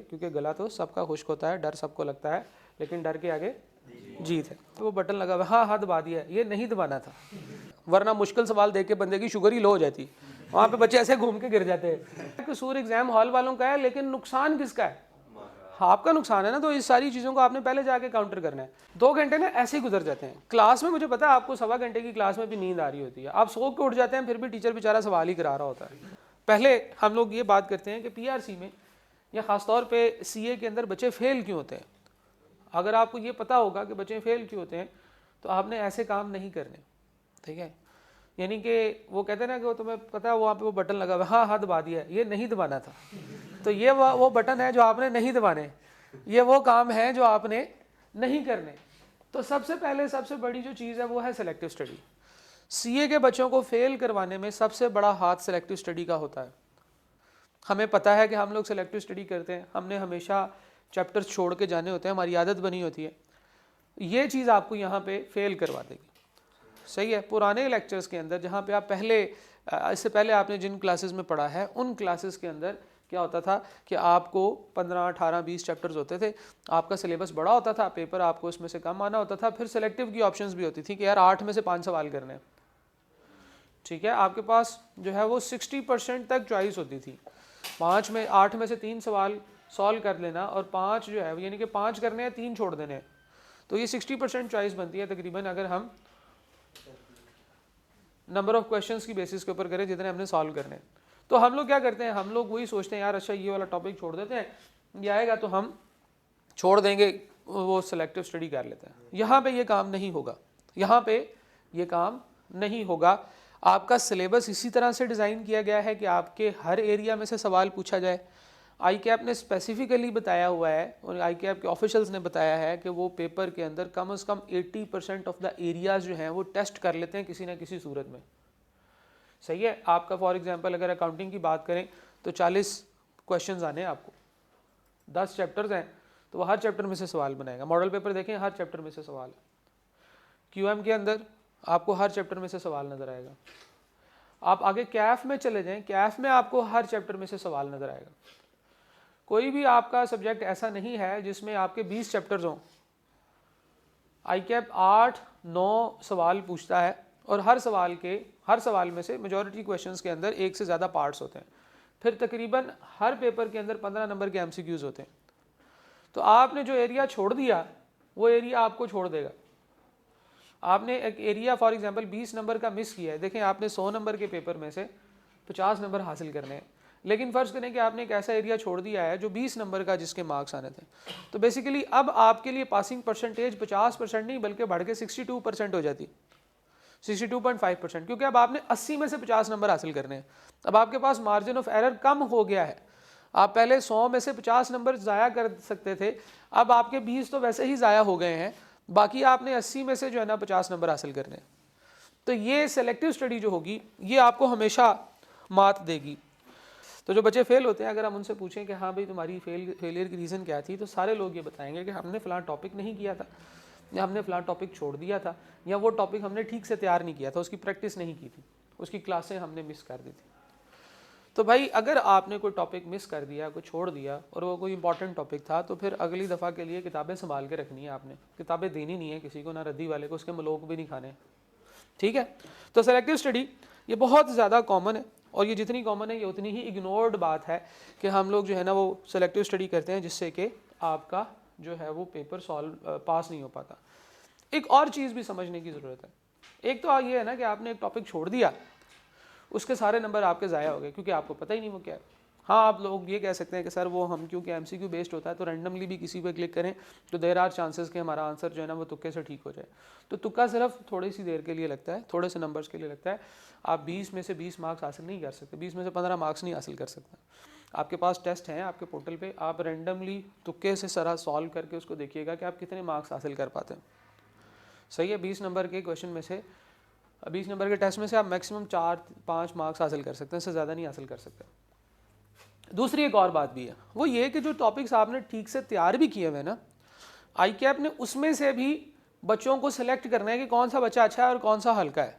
क्योंकि गला तो सबका खुश्क होता है, डर सबको लगता है, लेकिन डर के आगे जीत है। तो वो बटन लगा हुआ, हाँ हाँ दबा दिया, ये नहीं दबाना था, वरना मुश्किल सवाल देख के बंदे की शुगर ही लो हो जाती, वहाँ पे बच्चे ऐसे घूम के गिर जाते हैं। कसूर एग्जाम हॉल वालों का है, लेकिन नुकसान किसका है? हाँ, आपका नुकसान है ना। तो इस सारी चीज़ों को आपने पहले जाके काउंटर करना है। 2 घंटे ना ऐसे ही गुजर जाते हैं क्लास में। मुझे पता है आपको 1.25 घंटे की क्लास में भी नींद आ रही होती है, आप सो के उठ जाते हैं, फिर भी टीचर बेचारा सवाल ही करा रहा होता है। पहले हम लोग ये बात करते हैं कि पीआरसी में या ख़ासतौर पे सीए के अंदर बच्चे फेल क्यों होते हैं। अगर आपको ये पता होगा कि बच्चे फेल क्यों होते हैं तो आपने ऐसे काम नहीं करने, ठीक है। यानी कि वो कहते हैं ना कि वो तुम्हें पता है वहाँ पे वो बटन लगा हुआ है, हाँ हाँ दबा दिया, ये नहीं दबाना था। तो ये वो बटन है जो आपने नहीं दबाने, ये वो काम है जो आपने नहीं करने। तो सबसे पहले सबसे बड़ी जो चीज़ है वो है सेलेक्टिव स्टडी। सीए के बच्चों को फेल करवाने में सबसे बड़ा हाथ सेलेक्टिव स्टडी का होता है। हमें पता है कि हम लोग सेलेक्टिव स्टडी करते हैं, हमने हमेशा चैप्टर्स छोड़ के जाने होते हैं, हमारी आदत बनी होती है। ये चीज़ आपको यहाँ पे फेल करवा देगी, सही है। पुराने लेक्चर्स के अंदर जहाँ पे आप पहले इससे पहले आपने जिन क्लासेस में पढ़ा है, उन क्लासेस के अंदर क्या होता था कि आपको 15, 18, 20 चैप्टर्स होते थे, आपका सिलेबस बड़ा होता था, पेपर आपको उसमें से कम आना होता था। फिर सेलेक्टिव की ऑप्शंस भी होती थी कि यार 8 में से 5 सवाल करने हैं, ठीक है। आपके पास जो है वो 60% तक चॉइस होती थी। 8 में से 3 सवाल सॉल्व कर लेना और 5 जो है यानी कि 5 करने हैं, 3 छोड़ देने हैं। तो ये 60% चॉइस बनती है तकरीबन, अगर हम नंबर ऑफ क्वेश्चंस की बेसिस के ऊपर करें जितने हमने सॉल्व करने हैं। तो हम लोग क्या करते हैं, हम लोग वही सोचते हैं यार अच्छा ये वाला टॉपिक छोड़ देते हैं, ये आएगा तो हम छोड़ देंगे, वो सिलेक्टिव स्टडी कर लेते हैं। यहाँ पे ये काम नहीं होगा, यहाँ पे ये काम नहीं होगा। आपका सिलेबस इसी तरह से डिज़ाइन किया गया है कि आपके हर एरिया में से सवाल पूछा जाए। आई कैप ने स्पेसिफिकली बताया हुआ है और आई कैप के ऑफिशियल्स ने बताया है कि वो पेपर के अंदर कम से कम 80% ऑफ द एरियाज जो हैं वो टेस्ट कर लेते हैं किसी ना किसी सूरत में, सही है। आपका फॉर एग्जांपल अगर अकाउंटिंग की बात करें तो 40 क्वेश्चंस आने हैं आपको, 10 चैप्टर्स हैं तो वो हर चैप्टर में से सवाल बनाएगा। मॉडल पेपर देखें, हर चैप्टर में से सवाल है। क्यूएम के अंदर आपको हर चैप्टर में से सवाल नज़र आएगा। आप आगे कैफ में चले जाएं, कैफ में आपको हर चैप्टर में से सवाल नज़र आएगा। कोई भी आपका सब्जेक्ट ऐसा नहीं है जिसमें आपके 20 चैप्टर्स हों। आई कैप 8-9 सवाल पूछता है और हर सवाल में से मेजॉरिटी क्वेश्चंस के अंदर एक से ज़्यादा पार्ट्स होते हैं। फिर तकरीबन हर पेपर के अंदर 15 नंबर के एमसीक्यूज़ होते हैं। तो आपने जो एरिया छोड़ दिया वो एरिया आपको छोड़ देगा। आपने एक एरिया फॉर एग्जांपल 20 नंबर का मिस किया है, देखें आपने 100 नंबर के पेपर में से 50 नंबर हासिल करने हैं, लेकिन फ़र्ज़ करें कि आपने एक ऐसा एरिया छोड़ दिया है जो 20 नंबर का जिसके मार्क्स आने थे। तो बेसिकली अब आपके लिए पासिंग परसेंटेज 50% नहीं बल्कि बढ़ के 62% हो जाती, 62.5%, क्योंकि अब आपने 80 में से 50 नंबर हासिल करने हैं। अब आपके पास मार्जिन ऑफ एरर कम हो गया है। आप पहले 100 में से 50 नंबर ज़ाया कर सकते थे, अब आपके 20 तो वैसे ही ज़ाया हो गए हैं, बाकी आपने 80 में से जो है ना 50 नंबर हासिल करने हैं। तो ये सेलेक्टिव स्टडी जो होगी ये आपको हमेशा मात देगी। तो जो बच्चे फेल होते हैं, अगर हम उनसे पूछें कि हाँ भाई तुम्हारी फेलियर की रीज़न क्या थी, तो सारे लोग ये बताएंगे कि हमने फ़लाँ टॉपिक नहीं किया था, या हमने फ़लाँ टॉपिक छोड़ दिया था, या वो टॉपिक हमने ठीक से तैयार नहीं किया था, उसकी प्रैक्टिस नहीं की थी, उसकी क्लासें हमने मिस कर दी थी। तो भाई अगर आपने कोई टॉपिक मिस कर दिया, कोई छोड़ दिया और वो कोई इंपॉर्टेंट टॉपिक था, तो फिर अगली दफ़ा के लिए किताबें संभाल के रखनी है आपने। किताबें देनी नहीं है किसी को, ना रद्दी वाले को, उसके मलोक भी नहीं खाने, ठीक है। तो सेलेक्टिव स्टडी ये बहुत ज़्यादा कॉमन है, और ये जितनी कॉमन है ये उतनी ही इग्नोर्ड बात है कि हम लोग जो है ना वो सेलेक्टिव स्टडी करते हैं जिससे कि आपका जो है वो पेपर पास नहीं हो पाता। एक और चीज़ भी समझने की ज़रूरत है। एक तो ये है ना कि आपने एक टॉपिक छोड़ दिया, उसके सारे नंबर आपके ज़ाया हो गए क्योंकि आपको पता ही नहीं वो क्या है। हाँ, आप लोग ये कह सकते हैं कि सर वो हम क्योंकि एमसीक्यू बेस्ड होता है तो रैंडमली भी किसी पे क्लिक करें तो देर आर चांसेस कि हमारा आंसर जो है ना वो तुक्के से ठीक हो जाए। तो तुक्का सिर्फ थोड़ी सी देर के लिए लगता है, थोड़े से नंबर्स के लिए लगता है। आप 20 में से 20 मार्क्स हासिल नहीं कर सकते, 20 में से 15 मार्क्स नहीं हासिल कर सकते। आपके पास टेस्ट हैं आपके पोर्टल पर, आप रैंडमली तुक्के से सारा सॉल्व करके उसको देखिएगा कि आप कितने मार्क्स हासिल कर पाते हैं, सही है। 20 नंबर के क्वेश्चन में से 20 नंबर के टेस्ट में से आप मैक्सिमम 4-5 मार्क्स हासिल कर सकते हैं, इससे ज़्यादा नहीं हासिल कर सकते। दूसरी एक और बात भी है, वो ये कि जो टॉपिक्स आपने ठीक से तैयार भी किए हुए हैं ना, आई कैप ने उसमें से भी बच्चों को सिलेक्ट करना है कि कौन सा बच्चा अच्छा है और कौन सा हल्का है।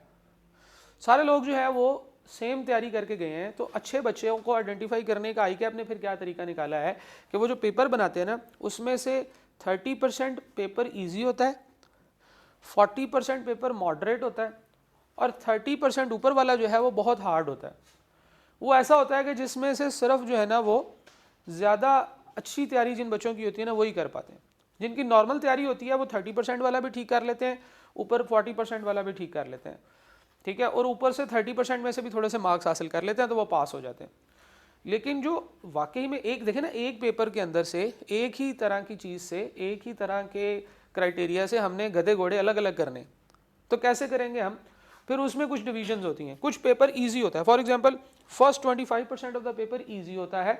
सारे लोग जो है वो सेम तैयारी करके गए हैं, तो अच्छे बच्चों को आइडेंटिफाई करने का ICAP ने फिर क्या तरीका निकाला है कि वो जो पेपर बनाते हैं ना, उसमें से 30% पेपर ईजी होता है, 40% पेपर मॉडरेट होता है, और 30% ऊपर वाला जो है वो बहुत हार्ड होता है। वो ऐसा होता है कि जिसमें से सिर्फ जो है ना वो ज़्यादा अच्छी तैयारी जिन बच्चों की होती है ना वही कर पाते हैं। जिनकी नॉर्मल तैयारी होती है वो 30% वाला भी ठीक कर लेते हैं, ऊपर 40% वाला भी ठीक कर लेते हैं, ठीक है, और ऊपर से 30% में से भी थोड़े से मार्क्स हासिल कर लेते हैं तो वो पास हो जाते हैं। लेकिन जो वाकई में एक देखें ना, एक पेपर के अंदर से एक ही तरह की चीज़ से, एक ही तरह के क्राइटेरिया से हमने गधे घोड़े अलग अलग करने, तो कैसे करेंगे हम? फिर उसमें कुछ डिविजन्स होती हैं, कुछ पेपर इजी होता है। For example first 25% of the paper easy होता है,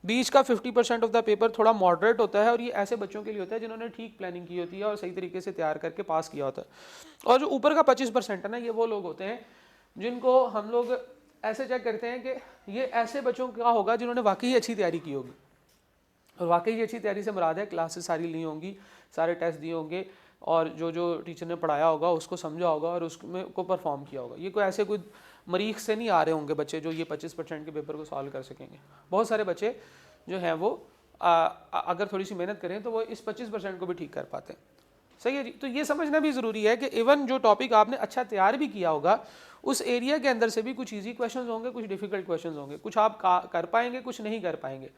बीच का 50% ऑफ द पेपर थोड़ा मॉडरेट होता है, और ये ऐसे बच्चों के लिए होता है जिन्होंने ठीक प्लानिंग की होती है और सही तरीके से तैयार करके पास किया होता है। और जो ऊपर का 25% है ना, ये वो लोग होते हैं जिनको हम लोग ऐसे चेक करते हैं कि ये ऐसे बच्चों का होगा जिन्होंने वाकई अच्छी तैयारी की होगी, और वाकई अच्छी तैयारी से मुराद है क्लासेस सारी ली होंगी, सारे टेस्ट दिए होंगे, और जो जो टीचर ने पढ़ाया होगा उसको समझा होगा और उसमें को परफॉर्म किया होगा। ये कोई ऐसे कोई मरीख से नहीं आ रहे होंगे बच्चे जो ये 25% के पेपर को सॉल्व कर सकेंगे। बहुत सारे बच्चे जो हैं वो अगर थोड़ी सी मेहनत करें तो वो इस 25% को भी ठीक कर पाते हैं। सही है जी। तो ये समझना भी ज़रूरी है कि इवन जो टॉपिक आपने अच्छा तैयार भी किया होगा, उस एरिया के अंदर से भी कुछ ईजी क्वेश्चन होंगे, कुछ डिफिकल्ट क्वेश्चन होंगे, कुछ आप कर पाएंगे, कुछ नहीं कर पाएंगे।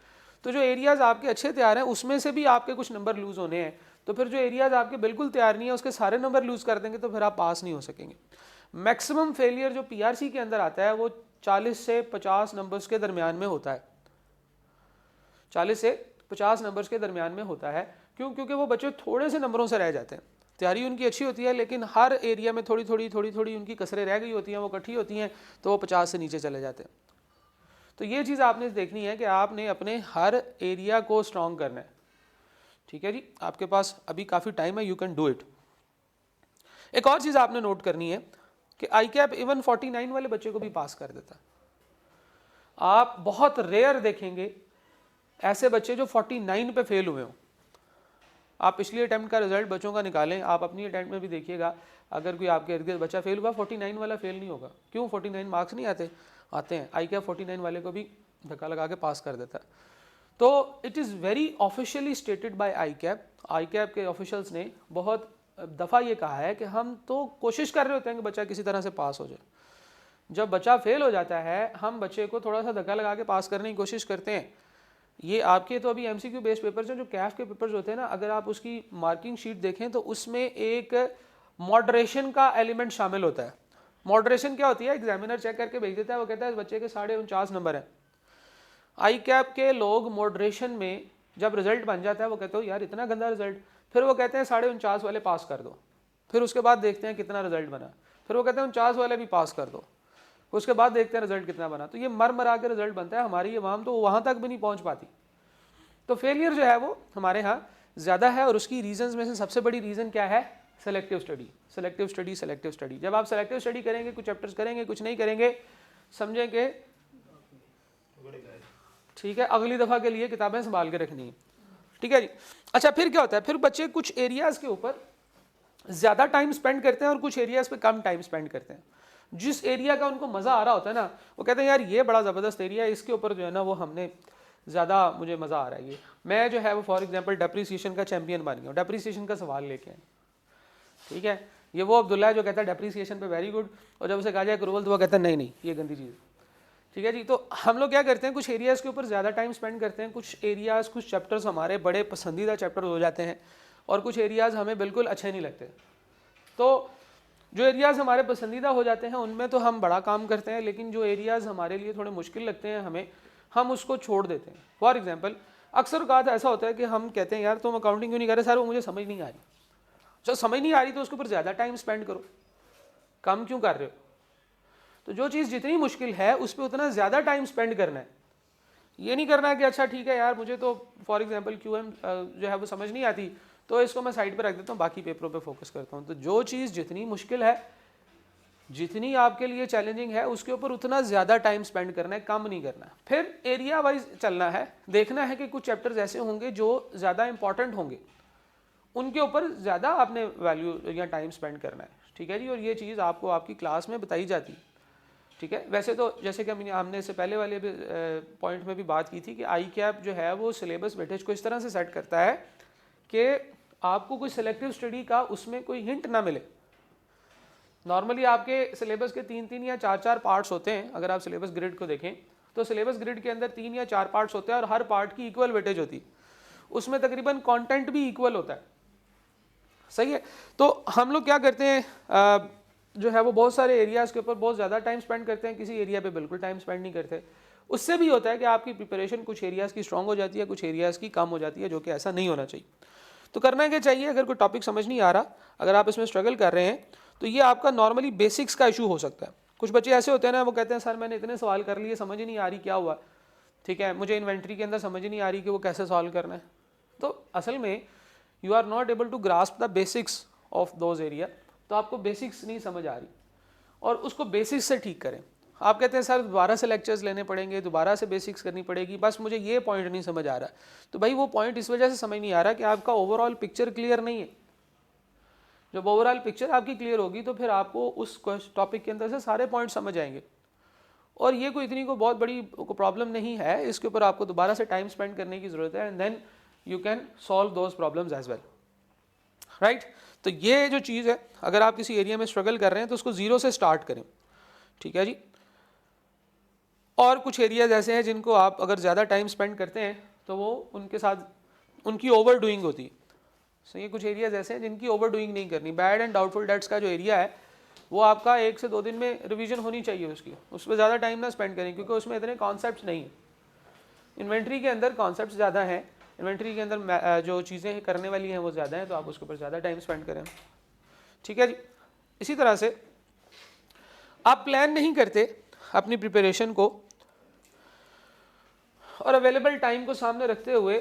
तो जो एरियाज़ आपके अच्छे तैयार हैं उसमें से भी आपके कुछ नंबर लूज़ होने हैं, तो फिर जो एरियाज़ आपके बिल्कुल तैयार नहीं है उसके सारे नंबर लूज़ कर देंगे तो फिर आप पास नहीं हो सकेंगे। मैक्सिमम फेलियर जो PRC के अंदर आता है वो 40 से 50 नंबर्स के दरमियान में होता है, 40 से 50 नंबर्स के दरमियान में होता है। क्यों? क्योंकि वो बच्चे थोड़े से नंबरों से रह जाते हैं। तैयारी उनकी अच्छी होती है लेकिन हर एरिया में थोड़ी थोड़ी उनकी कसरें रह गई होती हैं, वो इकट्ठी होती हैं, तो वो 50 से नीचे चले जाते हैं। तो ये चीज़ आपने देखनी है कि आपने अपने हर एरिया को स्ट्रॉन्ग करना है। ठीक है जी, आपके पास अभी काफ़ी टाइम है, यू कैन डू इट। एक और चीज़ आपने नोट करनी है कि ICAP इवन 49 वाले बच्चे को भी पास कर देता है। आप बहुत रेयर देखेंगे ऐसे बच्चे जो 49 पे फेल हुए हों। आप पिछली अटैम्प्ट का रिजल्ट बच्चों का निकालें, आप अपनी अटैम्प्ट में भी देखिएगा, अगर कोई आपके इर्द गिर्द बच्चा फेल हुआ 49 वाला फेल नहीं होगा। क्यों? 49 मार्क्स नहीं आते हैं। ICAP 49 वाले को भी धक्का लगा के पास कर देता है। तो it is very officially stated by ICAP के ऑफिशियल्स ने बहुत दफ़ा ये कहा है कि हम तो कोशिश कर रहे होते हैं कि बच्चा किसी तरह से पास हो जाए। जब बच्चा फेल हो जाता है हम बच्चे को थोड़ा सा धक्का लगा के पास करने की कोशिश करते हैं। ये आपके तो अभी MCQ बेस्ड पेपर्स हैं, जो CAF के पेपर्स होते हैं ना, अगर आप उसकी मार्किंग शीट देखें तो उसमें एक मॉडरेशन का एलिमेंट शामिल होता है। मॉडरेशन क्या होती है? एग्जामिनर चेक करके भेज देता है, वो कहता है इस बच्चे के 49.5 नंबर हैं। ICAP के लोग मॉडरेशन में जब रिजल्ट बन जाता है वो कहते हो यार इतना गंदा रिजल्ट, फिर वो कहते हैं 49.5 वाले पास कर दो, फिर उसके बाद देखते हैं कितना रिजल्ट बना, फिर वो कहते हैं 49 वाले भी पास कर दो, उसके बाद देखते हैं रिजल्ट कितना बना। तो ये मर मरा के रिजल्ट बनता है, हमारी आवाम तो वहाँ तक भी नहीं पहुँच पाती। तो फेलियर जो है वो हमारे यहाँ ज़्यादा है, और उसकी रीजंस में से सबसे बड़ी रीज़न क्या है? Selective study. जब आप सेलेक्टिव स्टडी करेंगे, कुछ चैप्टर्स करेंगे, कुछ नहीं करेंगे, समझेंगे ठीक है, अगली दफ़ा के लिए किताबें संभाल के रखनी है। ठीक है जी। अच्छा, फिर क्या होता है? फिर बच्चे कुछ एरियाज़ के ऊपर ज़्यादा टाइम स्पेंड करते हैं और कुछ एरियाज़ पे कम टाइम स्पेंड करते हैं। जिस एरिया का उनको मज़ा आ रहा होता है ना, वो कहते हैं यार ये बड़ा ज़बरदस्त एरिया है, इसके ऊपर जो है ना वो हमने ज़्यादा मुझे मज़ा आ रहा है। ये मैं जो है वो फॉर एग्जांपल डेप्रीसिएशन का चैंपियन बन गया हूँ, डेप्रीसिएशन का सवाल लेके आए। ठीक है, ये वो अब्दुल्ला है जो कहता है डेप्रीसिएशन पे वेरी गुड, और जब उसे कहा जाए अक्रूवल तो वो कहता है नहीं ये गंदी चीज़। ठीक है जी। तो हम लोग क्या करते हैं, कुछ एरियाज़ के ऊपर ज़्यादा टाइम स्पेंड करते हैं, कुछ एरियाज़, कुछ चैप्टर्स हमारे बड़े पसंदीदा चैप्टर हो जाते हैं, और कुछ एरियाज़ हमें बिल्कुल अच्छे नहीं लगते। तो जो एरियाज़ हमारे पसंदीदा हो जाते हैं उनमें तो हम बड़ा काम करते हैं, लेकिन जो एरियाज़ हमारे लिए थोड़े मुश्किल लगते हैं हमें, हम उसको छोड़ देते हैं। फॉर एग्जांपल अक्सर बात ऐसा होता है कि हम कहते हैं यार तुम अकाउंटिंग क्यों नहीं कर रहे? सर वो मुझे समझ नहीं आ रही। जब समझ नहीं आ रही तो उसके ऊपर ज़्यादा टाइम स्पेंड करो, कम क्यों कर रहे हो? तो जो चीज़ जितनी मुश्किल है उस पर उतना ज़्यादा टाइम स्पेंड करना है। ये नहीं करना है कि अच्छा ठीक है यार मुझे तो फॉर एग्जांपल QM जो है वो समझ नहीं आती तो इसको मैं साइड पर रख देता हूँ, बाकी पेपरों पे फोकस करता हूँ। तो जो चीज़ जितनी मुश्किल है, जितनी आपके लिए चैलेंजिंग है, उसके ऊपर उतना ज़्यादा टाइम स्पेंड करना है, कम नहीं करना है। फिर एरिया वाइज चलना है, देखना है कि कुछ चैप्टर्स ऐसे होंगे जो ज़्यादा इंपॉर्टेंट होंगे, उनके ऊपर ज़्यादा आपने वैल्यू या टाइम स्पेंड करना है। ठीक है जी। और ये चीज़ आपको आपकी क्लास में बताई जाती है। ठीक है। वैसे तो जैसे कि हमने इससे पहले वाले पॉइंट में भी बात की थी कि आई कैप जो है वो सिलेबस वेटेज को इस तरह से सेट करता है कि आपको कोई सिलेक्टिव स्टडी का उसमें कोई हिंट ना मिले। नॉर्मली आपके सिलेबस के 3-3 या 4-4 पार्ट्स होते हैं। अगर आप सिलेबस ग्रिड को देखें तो सिलेबस ग्रिड के अंदर 3 या 4 पार्ट्स होते हैं और हर पार्ट की इक्वल वेटेज होती है, उसमें तकरीबन कंटेंट भी इक्वल होता है, सही है। तो हम लोग क्या करते हैं, जो है वो बहुत सारे एरियाज़ के ऊपर बहुत ज़्यादा टाइम स्पेंड करते हैं, किसी एरिया पे बिल्कुल टाइम स्पेंड नहीं करते। उससे भी होता है कि आपकी प्रिपरेशन कुछ एरियाज़ की स्ट्रॉन्ग हो जाती है, कुछ एरियाज़ की कम हो जाती है, जो कि ऐसा नहीं होना चाहिए। तो करना क्या चाहिए, अगर कोई टॉपिक समझ नहीं आ रहा, अगर आप इसमें स्ट्रगल कर रहे हैं, तो ये आपका नॉर्मली बेसिक्स का इशू हो सकता है। कुछ बच्चे ऐसे होते हैं ना, वो कहते हैं सर मैंने इतने सवाल कर लिए, समझ ही नहीं आ रही क्या हुआ, ठीक है, मुझे इन्वेंट्री के अंदर समझ ही नहीं आ रही कि वो कैसे सॉल्व करना है। तो असल में you are not able to grasp the basics of those area, तो आपको बेसिक्स नहीं समझ आ रही और उसको बेसिक्स से ठीक करें। आप कहते हैं सर दोबारा से लेक्चर्स लेने पड़ेंगे, दोबारा से बेसिक्स करनी पड़ेगी, बस मुझे ये पॉइंट नहीं समझ आ रहा। तो भाई वो पॉइंट इस वजह से समझ नहीं आ रहा कि आपका ओवरऑल पिक्चर क्लियर नहीं है। जब ओवरऑल पिक्चर आपकी क्लियर होगी तो फिर आपको उस टॉपिक के अंदर से सारे पॉइंट समझ आएंगे और ये कोई इतनी को बहुत बड़ी प्रॉब्लम नहीं है। इसके ऊपर आपको दोबारा से टाइम स्पेंड करने की ज़रूरत है and then you can solve those problems as well, right. तो ये जो चीज़ है, अगर आप किसी एरिया में स्ट्रगल कर रहे हैं तो उसको ज़ीरो से स्टार्ट करें, ठीक है जी। और कुछ एरियाज ऐसे हैं जिनको आप अगर ज़्यादा टाइम स्पेंड करते हैं तो वो उनके साथ उनकी ओवर डूइंग होती है। सही है, कुछ एरियाज ऐसे हैं जिनकी ओवर डूइंग नहीं करनी। बैड एंड डाउटफुल डेट्स का जो एरिया है वो आपका 1 से 2 दिन में रिवीजन होनी चाहिए उसकी, उस पर ज़्यादा टाइम ना स्पेंड करें क्योंकि उसमें इतने कॉन्सेप्ट नहीं हैं। इन्वेंट्री के अंदर कॉन्सेप्ट ज़्यादा हैं, इन्वेंट्री के अंदर जो चीज़ें करने वाली हैं वो ज़्यादा हैं, तो आप उसके ऊपर ज़्यादा टाइम स्पेंड करें, ठीक है जी। इसी तरह से आप प्लान नहीं करते अपनी प्रिपरेशन को और अवेलेबल टाइम को सामने रखते हुए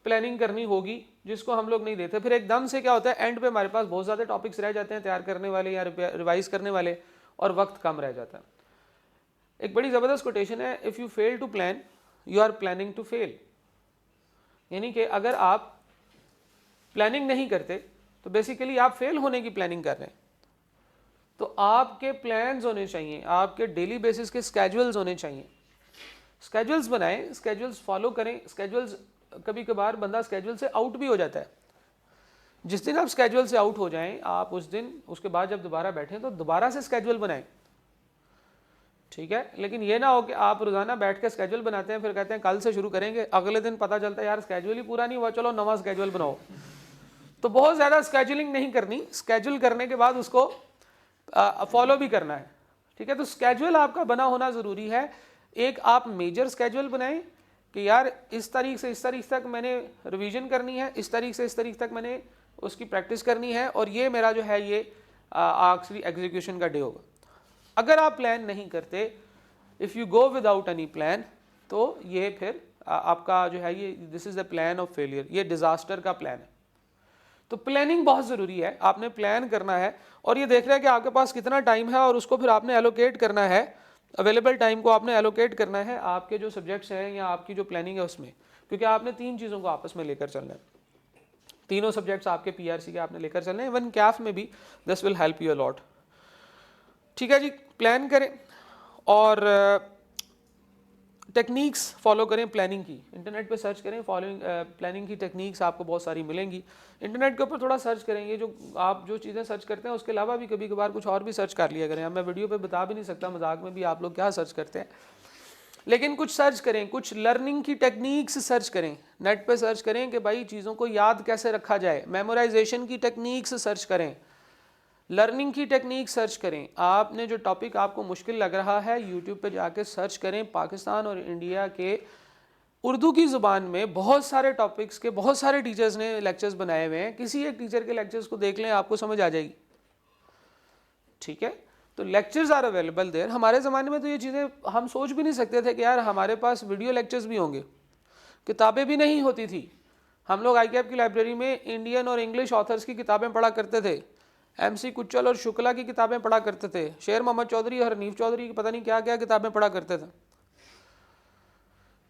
प्लानिंग करनी होगी, जिसको हम लोग नहीं देते। फिर एकदम से क्या होता है, एंड पे हमारे पास बहुत ज़्यादा टॉपिक्स रह जाते हैं तैयार करने वाले या रिवाइज करने वाले और वक्त कम रह जाता है। एक बड़ी ज़बरदस्त कोटेशन है, if you fail to plan you are planning to fail. यानी कि अगर आप प्लानिंग नहीं करते तो बेसिकली आप फेल होने की प्लानिंग कर रहे हैं। तो आपके प्लान्स होने चाहिए, आपके डेली बेसिस के स्केड्यूल्स होने चाहिए। स्केड्यूल्स बनाएं, स्केड्यूल्स फॉलो करें। स्केड्यूल्स कभी कभार बंदा स्केड्यूल से आउट भी हो जाता है। जिस दिन आप स्केड्यूल से आउट हो जाएं, आप उस दिन उसके बाद जब दोबारा बैठें तो दोबारा से स्केड्यूल बनाएं, ठीक है। लेकिन ये ना हो कि आप रोजाना बैठ के स्केड्यूल बनाते हैं फिर कहते हैं कल से शुरू करेंगे, अगले दिन पता चलता है यार स्केड्यूल ही पूरा नहीं हुआ, चलो नवा स्केड्यूल बनाओ। तो बहुत ज़्यादा स्केड्यूलिंग नहीं करनी, स्केड्यूल करने के बाद उसको फॉलो भी करना है, ठीक है। तो स्केड्यूल आपका बना होना ज़रूरी है। एक आप मेजर स्केड्यूल बनाएं कि यार इस तारीख से इस तारीख तक मैंने रिवीजन करनी है, इस तारीख से इस तारीख तक मैंने उसकी प्रैक्टिस करनी है और ये मेरा जो है ये आखिरी एग्जीक्यूशन का डे होगा। अगर आप प्लान नहीं करते, if you go without any plan, तो ये फिर आपका जो है ये this is the plan of failure, ये डिज़ास्टर का प्लान है। तो प्लानिंग बहुत ज़रूरी है, आपने प्लान करना है और ये देखना है कि आपके पास कितना टाइम है और उसको फिर आपने एलोकेट करना है, अवेलेबल टाइम को आपने एलोकेट करना है आपके जो सब्जेक्ट्स हैं या आपकी जो प्लानिंग है उसमें, क्योंकि आपने 3 चीज़ों को आपस में लेकर चलना है। तीनों सब्जेक्ट्स आपके पीआरसी के आपने लेकर चलने हैं, इवन कैफ में भी this will help you a lot, ठीक है जी। प्लान करें और टेक्निक्स फॉलो करें प्लानिंग की। इंटरनेट पे सर्च करें, फॉलोइंग प्लानिंग की टेक्निक्स आपको बहुत सारी मिलेंगी। इंटरनेट के ऊपर थोड़ा सर्च करेंगे, जो आप जो चीज़ें सर्च करते हैं उसके अलावा भी कभी कभार कुछ और भी सर्च कर लिया करें। अब मैं वीडियो पे बता भी नहीं सकता मजाक में भी आप लोग क्या सर्च करते हैं, लेकिन कुछ सर्च करें, कुछ लर्निंग की टेक्निक्स सर्च करें, नेट पे सर्च करें कि भाई चीज़ों को याद कैसे रखा जाए। मेमोराइजेशन की टेक्निक्स सर्च करें, लर्निंग की टेक्निक सर्च करें। आपने जो टॉपिक आपको मुश्किल लग रहा है यूट्यूब पे जाके सर्च करें। पाकिस्तान और इंडिया के उर्दू की ज़ुबान में बहुत सारे टॉपिक्स के बहुत सारे टीचर्स ने लेक्चर्स बनाए हुए हैं, किसी एक टीचर के लेक्चर्स को देख लें, आपको समझ आ जाएगी, ठीक है। तो लेक्चर्स आर अवेलेबल देयर। हमारे ज़माने में तो ये चीज़ें हम सोच भी नहीं सकते थे कि यार हमारे पास वीडियो लेक्चर्स भी होंगे, किताबें भी नहीं होती थी। हम लोग ICAP की लाइब्रेरी में इंडियन और इंग्लिश ऑथर्स की किताबें पढ़ा करते थे, MC कुच्चल और शुक्ला की किताबें पढ़ा करते थे, शेर मोहम्मद चौधरी और हनीफ चौधरी की पता नहीं क्या क्या किताबें पढ़ा करते थे,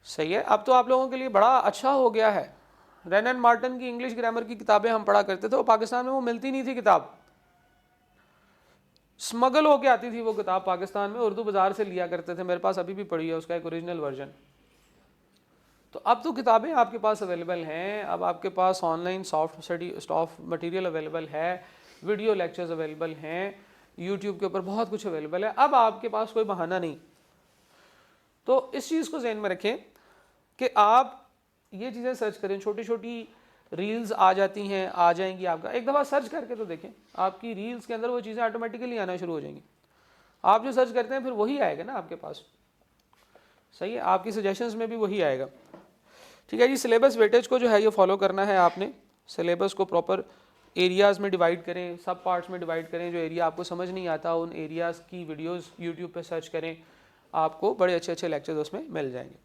सही है। अब तो आप लोगों के लिए बड़ा अच्छा हो गया है, रेन एंड मार्टन की इंग्लिश ग्रामर की किताबें हम पढ़ा करते थे, वो पाकिस्तान में वो मिलती नहीं थी किताब। स्मगल होके आती थी वो किताब पाकिस्तान में, उर्दू बाजार से लिया करते थे, मेरे पास अभी भी पड़ी है उसका एक ओरिजिनल वर्जन। तो अब तो किताबें आपके पास अवेलेबल हैं, अब आपके पास ऑनलाइन सॉफ्ट मटेरियल अवेलेबल है, वीडियो लेक्चर्स अवेलेबल हैं, यूट्यूब के ऊपर बहुत कुछ अवेलेबल है, अब आपके पास कोई बहाना नहीं। तो इस चीज़ को ज़हन में रखें कि आप ये चीज़ें सर्च करें, छोटी छोटी रील्स आ जाती हैं, आ जाएंगी, आपका एक दफ़ा सर्च करके तो देखें, आपकी रील्स के अंदर वो चीज़ें ऑटोमेटिकली आना शुरू हो जाएंगी। आप जो सर्च करते हैं फिर वही आएगा ना आपके पास, सही है, आपकी सजेशंस में भी वही आएगा। ठीक है जी, सिलेबस वेटेज को जो है ये फॉलो करना है आपने, सिलेबस को प्रॉपर एरियाज़ में डिवाइड करें, सब पार्ट्स में डिवाइड करें, जो एरिया आपको समझ नहीं आता उन एरियाज़ की वीडियोस यूट्यूब पे सर्च करें, आपको बड़े अच्छे अच्छे लेक्चर्स उसमें मिल जाएंगे।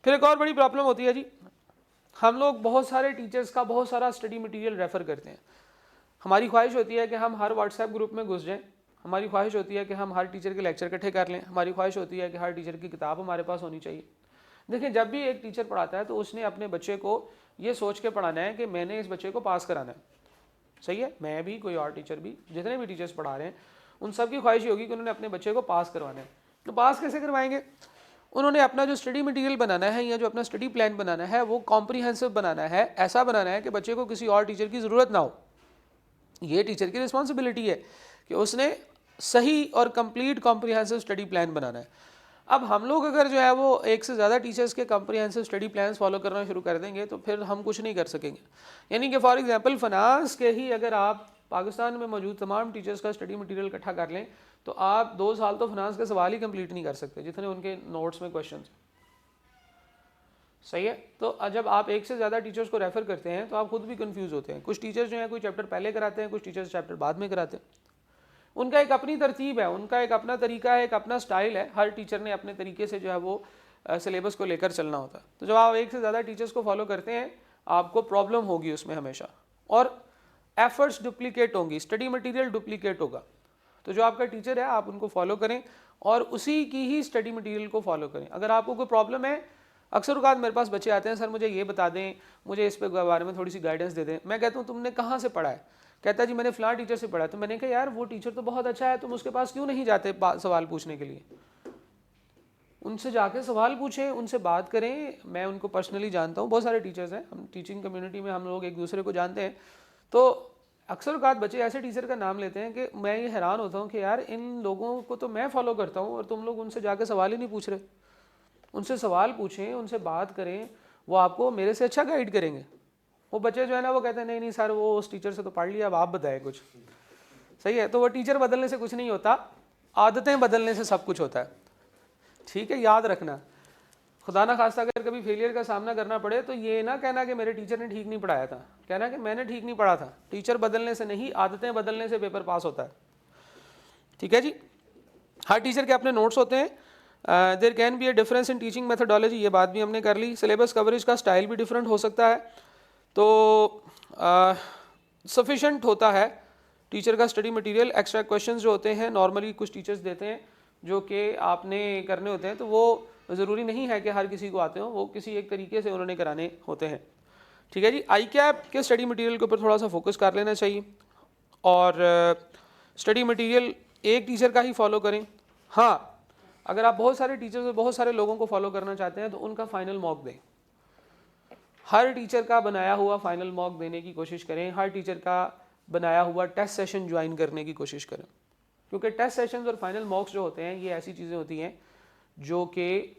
फिर एक और बड़ी प्रॉब्लम होती है जी, हम लोग बहुत सारे टीचर्स का बहुत सारा स्टडी मटेरियल रेफ़र करते हैं। हमारी ख्वाहिश होती है कि हम हर व्हाट्सएप ग्रुप में घुस जाएं, हमारी ख्वाहिश होती है कि हम हर टीचर के लेक्चर इकट्ठे कर लें, हमारी ख्वाहिश होती है कि हर टीचर की किताब हमारे पास होनी चाहिए। देखिए, जब भी एक टीचर पढ़ाता है तो उसने अपने बच्चे को ये सोच के पढ़ाना है कि मैंने इस बच्चे को पास कराना है, सही है, मैं भी, कोई और टीचर भी, जितने भी टीचर्स पढ़ा रहे हैं उन सब की ख्वाहिश होगी कि उन्होंने अपने बच्चे को पास करवाना है। तो पास कैसे करवाएंगे? उन्होंने अपना जो स्टडी मटेरियल बनाना है या जो अपना स्टडी प्लान बनाना है वो कॉम्प्रिहेंसिव बनाना है, ऐसा बनाना है कि बच्चे को किसी और टीचर की ज़रूरत ना हो। ये टीचर की रिस्पॉन्सिबिलिटी है कि उसने सही और कंप्लीट कॉम्प्रिहेंसिव स्टडी प्लान बनाना है। अब हम लोग अगर जो है वो एक से ज़्यादा टीचर्स के कॉम्प्रिहेंसिव स्टडी प्लान्स फॉलो करना शुरू कर देंगे तो फिर हम कुछ नहीं कर सकेंगे। यानी कि फॉर एग्जांपल फाइनेंस के ही अगर आप पाकिस्तान में मौजूद तमाम टीचर्स का स्टडी मटेरियल इकट्ठा कर लें तो आप 2 साल तो फाइनेंस के सवाल ही कंप्लीट नहीं कर सकते जितने उनके नोट्स में क्वेश्चन, सही है। तो जब आप एक से ज़्यादा टीचर्स को रेफ़र करते हैं तो आप खुद भी कंफ्यूज होते हैं। कुछ टीचर्स जो हैं कोई चैप्टर पहले कराते हैं, कुछ टीचर्स चैप्टर बाद में कराते हैं, उनका एक अपनी तरतीब है, उनका एक अपना तरीका है, एक अपना स्टाइल है, हर टीचर ने अपने तरीके से जो है वो सिलेबस को लेकर चलना होता है। तो जब आप एक से ज़्यादा टीचर्स को फॉलो करते हैं आपको प्रॉब्लम होगी उसमें हमेशा, और एफर्ट्स डुप्लीकेट होंगी, स्टडी मटेरियल डुप्लीकेट होगा। तो जो आपका टीचर है आप उनको फॉलो करें और उसी की ही स्टडी मटेरियल को फॉलो करें। अगर आपको कोई प्रॉब्लम है, अक्सर औक़ात मेरे पास बच्चे आते हैं, सर मुझे ये बता दें, मुझे इस पे बारे में थोड़ी सी गाइडेंस दे दें। मैं कहता हूँ तुमने कहाँ से पढ़ा है? कहता है जी मैंने फ़लाँ टीचर से पढ़ा। तो मैंने कहा यार वो टीचर तो बहुत अच्छा है, तुम उसके पास क्यों नहीं जाते सवाल पूछने के लिए? उनसे जाके सवाल पूछें, उनसे बात करें। मैं उनको पर्सनली जानता हूँ, बहुत सारे टीचर्स हैं, हम टीचिंग कम्युनिटी में हम लोग एक दूसरे को जानते हैं। तो अक्सर औक़ात बच्चे ऐसे टीचर का नाम लेते हैं कि मैं ये हैरान होता हूँ कि यार इन लोगों को तो मैं फॉलो करता हूँ और तुम लोग उनसे जाके सवाल ही नहीं पूछ रहे। उनसे सवाल पूछें, उनसे बात करें, वो आपको मेरे से अच्छा गाइड करेंगे। वो बच्चे जो है ना वो कहते हैं नहीं नहीं सर वो उस टीचर से तो पढ़ लिया, अब आप बताएं कुछ, सही है। तो वो टीचर बदलने से कुछ नहीं होता, आदतें बदलने से सब कुछ होता है, ठीक है, याद रखना। खुदा ना खास्ता अगर कभी फेलियर का सामना करना पड़े तो ये ना कहना कि मेरे टीचर ने ठीक नहीं पढ़ाया था, कहना कि मैंने ठीक नहीं पढ़ा था। टीचर बदलने से नहीं, आदतें बदलने से पेपर पास होता है, ठीक है जी। हर टीचर के अपने नोट्स होते हैं। There can be a difference in teaching methodology, ये बात भी हमने कर ली। सिलेबस कवरेज का स्टाइल भी डिफरेंट हो सकता है। तो सफिशेंट होता है टीचर का स्टडी मटेरियल। एक्स्ट्रा क्वेश्चंस जो होते हैं नॉर्मली कुछ टीचर्स देते हैं जो कि आपने करने होते हैं, तो वो ज़रूरी नहीं है कि हर किसी को आते हो, वो किसी एक तरीके से उन्होंने कराने होते हैं, ठीक है जी। आई कैप के स्टडी मटेरियल के ऊपर थोड़ा सा फोकस कर लेना चाहिए और स्टडी मटेरियल एक टीचर का ही फॉलो करें। हाँ, अगर आप बहुत सारे टीचर्स और बहुत सारे लोगों को फॉलो करना चाहते हैं तो उनका फाइनल मॉक दें। हर टीचर का बनाया हुआ फाइनल मॉक देने की कोशिश करें, हर टीचर का बनाया हुआ टेस्ट सेशन ज्वाइन करने की कोशिश करें, क्योंकि टेस्ट सेशंस और फाइनल मॉक्स जो होते हैं ये ऐसी चीज़ें होती हैं जो कि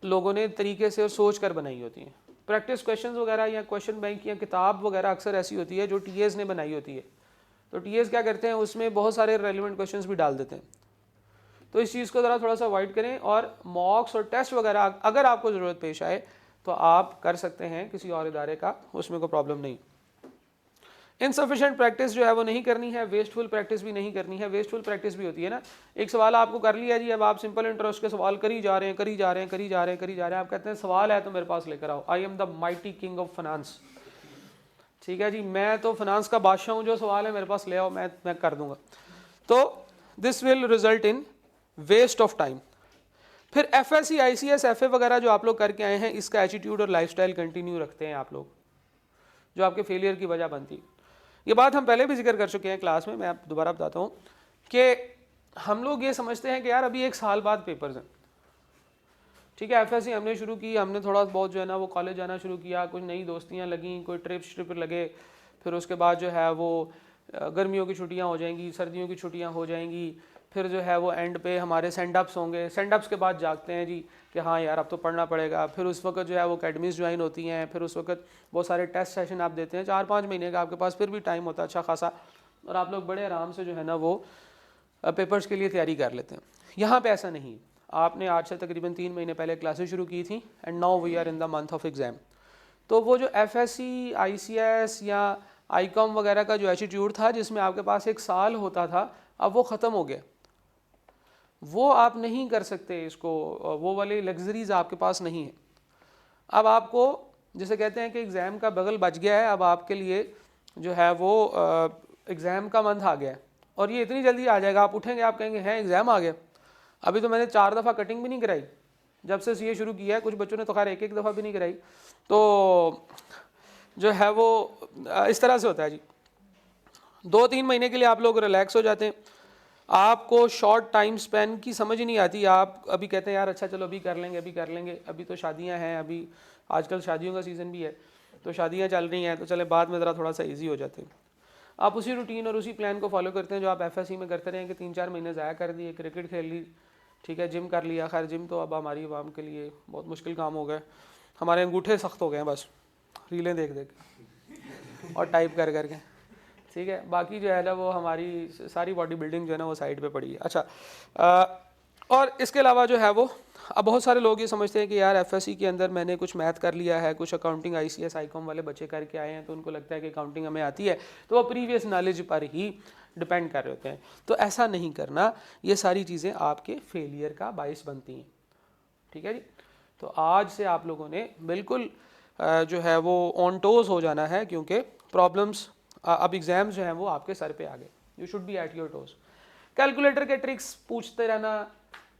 लोगों ने तरीके से और सोच कर बनाई होती हैं। प्रैक्टिस क्वेश्चंस वगैरह या क्वेश्चन बैंक या किताब वगैरह अक्सर ऐसी होती है जो टीएस ने बनाई होती है। तो टीएस क्या करते हैं, उसमें बहुत सारे रेलिवेंट क्वेश्चंस भी डाल देते हैं। तो इस चीज़ को ज़रा थोड़ा सा अवॉइड करें और मॉक्स और टेस्ट वगैरह अगर आपको ज़रूरत पेश आए तो आप कर सकते हैं किसी और इदारे का, उसमें कोई प्रॉब्लम नहीं। इनसफिशिएंट प्रैक्टिस जो है वो नहीं करनी है, वेस्टफुल प्रैक्टिस भी नहीं करनी है। वेस्टफुल प्रैक्टिस भी होती है ना, एक सवाल आपको कर लिया जी, अब आप सिंपल इंटरेस्ट के सवाल करी जा रहे हैं, करी जा रहे हैं, करी जा रहे हैं, करी जा रहे हैं, आप कहते हैं सवाल है तो मेरे पास लेकर आओ, I am the mighty king of finance, ठीक है जी, मैं तो फाइनेंस का बादशाह हूँ, जो सवाल है मेरे पास ले आओ, मैं कर दूंगा। तो this will result in waste of time. फिर एफएससी, आईसीएस, एफए वगैरह जो आप लोग करके आए हैं, इसका एटीट्यूड और लाइफस्टाइल कंटिन्यू रखते हैं आप लोग, जो आपके फेलियर की वजह बनती। ये बात हम पहले भी जिक्र कर चुके हैं क्लास में, मैं आप दोबारा बताता हूँ कि हम लोग ये समझते हैं कि यार अभी 1 साल बाद पेपर्स हैं, ठीक है। FSC हमने शुरू की, हमने थोड़ा बहुत जो है ना वो कॉलेज जाना शुरू किया, कुछ नई दोस्तियाँ लगीं, कोई ट्रिप लगे, फिर उसके बाद जो है वो गर्मियों की छुट्टियाँ हो जाएंगी, सर्दियों की छुट्टियाँ हो जाएंगी, फिर जो है वो एंड पे हमारे सेंड अप्स होंगे, सेंड अप्स के बाद जागते हैं जी कि हाँ यार अब तो पढ़ना पड़ेगा, फिर उस वक्त जो है वो अकेडमीज ज्वाइन होती हैं, फिर उस वक्त बहुत सारे टेस्ट सेशन आप देते हैं, 4-5 महीने का आपके पास फिर भी टाइम होता है अच्छा खासा, और आप लोग बड़े आराम से जो है ना वो पेपर्स के लिए तैयारी कर लेते हैं। यहाँ पे ऐसा नहीं, आपने आज से तकरीबन 3 महीने पहले क्लासेस शुरू की थी and now we are in the month of exam. तो वो जो FSC, ICS या ICOM वगैरह का जो एटीट्यूड था जिसमें आपके पास 1 साल होता था, अब वो ख़त्म हो गया, वो आप नहीं कर सकते इसको, वो वाली लग्जरीज आपके पास नहीं है। अब आपको जैसे कहते हैं कि एग्ज़ाम का बगल बच गया है, अब आपके लिए जो है वो एग्ज़ाम का मंथ आ गया है, और ये इतनी जल्दी आ जाएगा, आप उठेंगे आप कहेंगे हैं एग्ज़ाम आ गया, अभी तो मैंने 4 दफ़ा कटिंग भी नहीं कराई जब से CA शुरू किया है, कुछ बच्चों ने तो खैर 1-1 दफ़ा भी नहीं कराई। तो जो है वो इस तरह से होता है जी, 2-3 महीने के लिए आप लोग रिलैक्स हो जाते हैं, आपको शॉर्ट टाइम स्पेन की समझ ही नहीं आती, आप अभी कहते हैं यार अच्छा चलो अभी कर लेंगे, अभी कर लेंगे, अभी तो शादियां हैं, अभी आजकल शादियों का सीज़न भी है तो शादियां चल रही हैं, तो चले बाद में ज़रा थोड़ा सा इजी हो जाते हैं। आप उसी रूटीन और उसी प्लान को फॉलो करते हैं जो आप FSC में करते रहे कि 3-4 महीने ज़ाया कर दिए, क्रिकेट खेल ली, ठीक है, जिम कर लिया, खैर जिम तो अब हमारी आवाम के लिए बहुत मुश्किल काम हो गया, हमारे अंगूठे सख्त हो गए हैं बस रीलें देख देख के और टाइप कर करके, ठीक है, बाकी जो है ना वो हमारी सारी बॉडी बिल्डिंग जो है ना वो साइड पे पड़ी है। अच्छा, और इसके अलावा जो है वो अब बहुत सारे लोग ये समझते हैं कि यार FSC के अंदर मैंने कुछ मैथ कर लिया है, कुछ अकाउंटिंग ICS ICOM वाले बच्चे करके आए हैं, तो उनको लगता है कि अकाउंटिंग हमें आती है, तो वो प्रीवियस नॉलेज पर ही डिपेंड कर रहे होते हैं। तो ऐसा नहीं करना, ये सारी चीज़ें आपके फेलियर का बाइस बनती हैं, ठीक है जी। तो आज से आप लोगों ने बिल्कुल जो है वो ऑन टोज हो जाना है, क्योंकि प्रॉब्लम्स अब एग्ज़ाम्स जो हैं वो आपके सर पे आ गए, you should B at your toes. Calculator के ट्रिक्स पूछते रहना,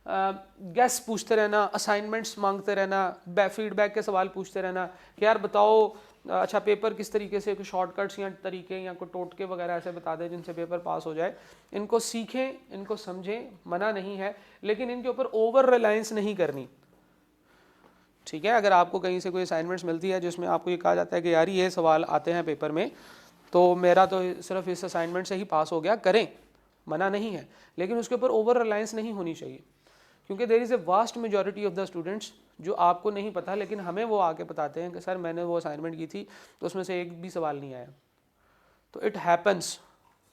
गैस पूछते रहना, असाइनमेंट्स मांगते रहना, फीडबैक के सवाल पूछते रहना कि यार बताओ अच्छा पेपर किस तरीके से, कुछ शॉर्टकट्स या तरीके या कोई टोटके वगैरह ऐसे बता दें जिनसे पेपर पास हो जाए। इनको सीखें, इनको समझें, मना नहीं है, लेकिन इनके ऊपर ओवर रिलायंस नहीं करनी, ठीक है। अगर आपको कहीं से कोई असाइनमेंट्स मिलती है जिसमें आपको ये कहा जाता है कि यार ये सवाल आते हैं पेपर में, तो मेरा तो सिर्फ इस असाइनमेंट से ही पास हो गया, करें, मना नहीं है, लेकिन उसके ऊपर ओवर रिलायंस नहीं होनी चाहिए, क्योंकि there is a vast majority of the students जो आपको नहीं पता, लेकिन हमें वो आके बताते हैं कि सर मैंने वो असाइनमेंट की थी तो उसमें से एक भी सवाल नहीं आया। तो इट हैपन्स,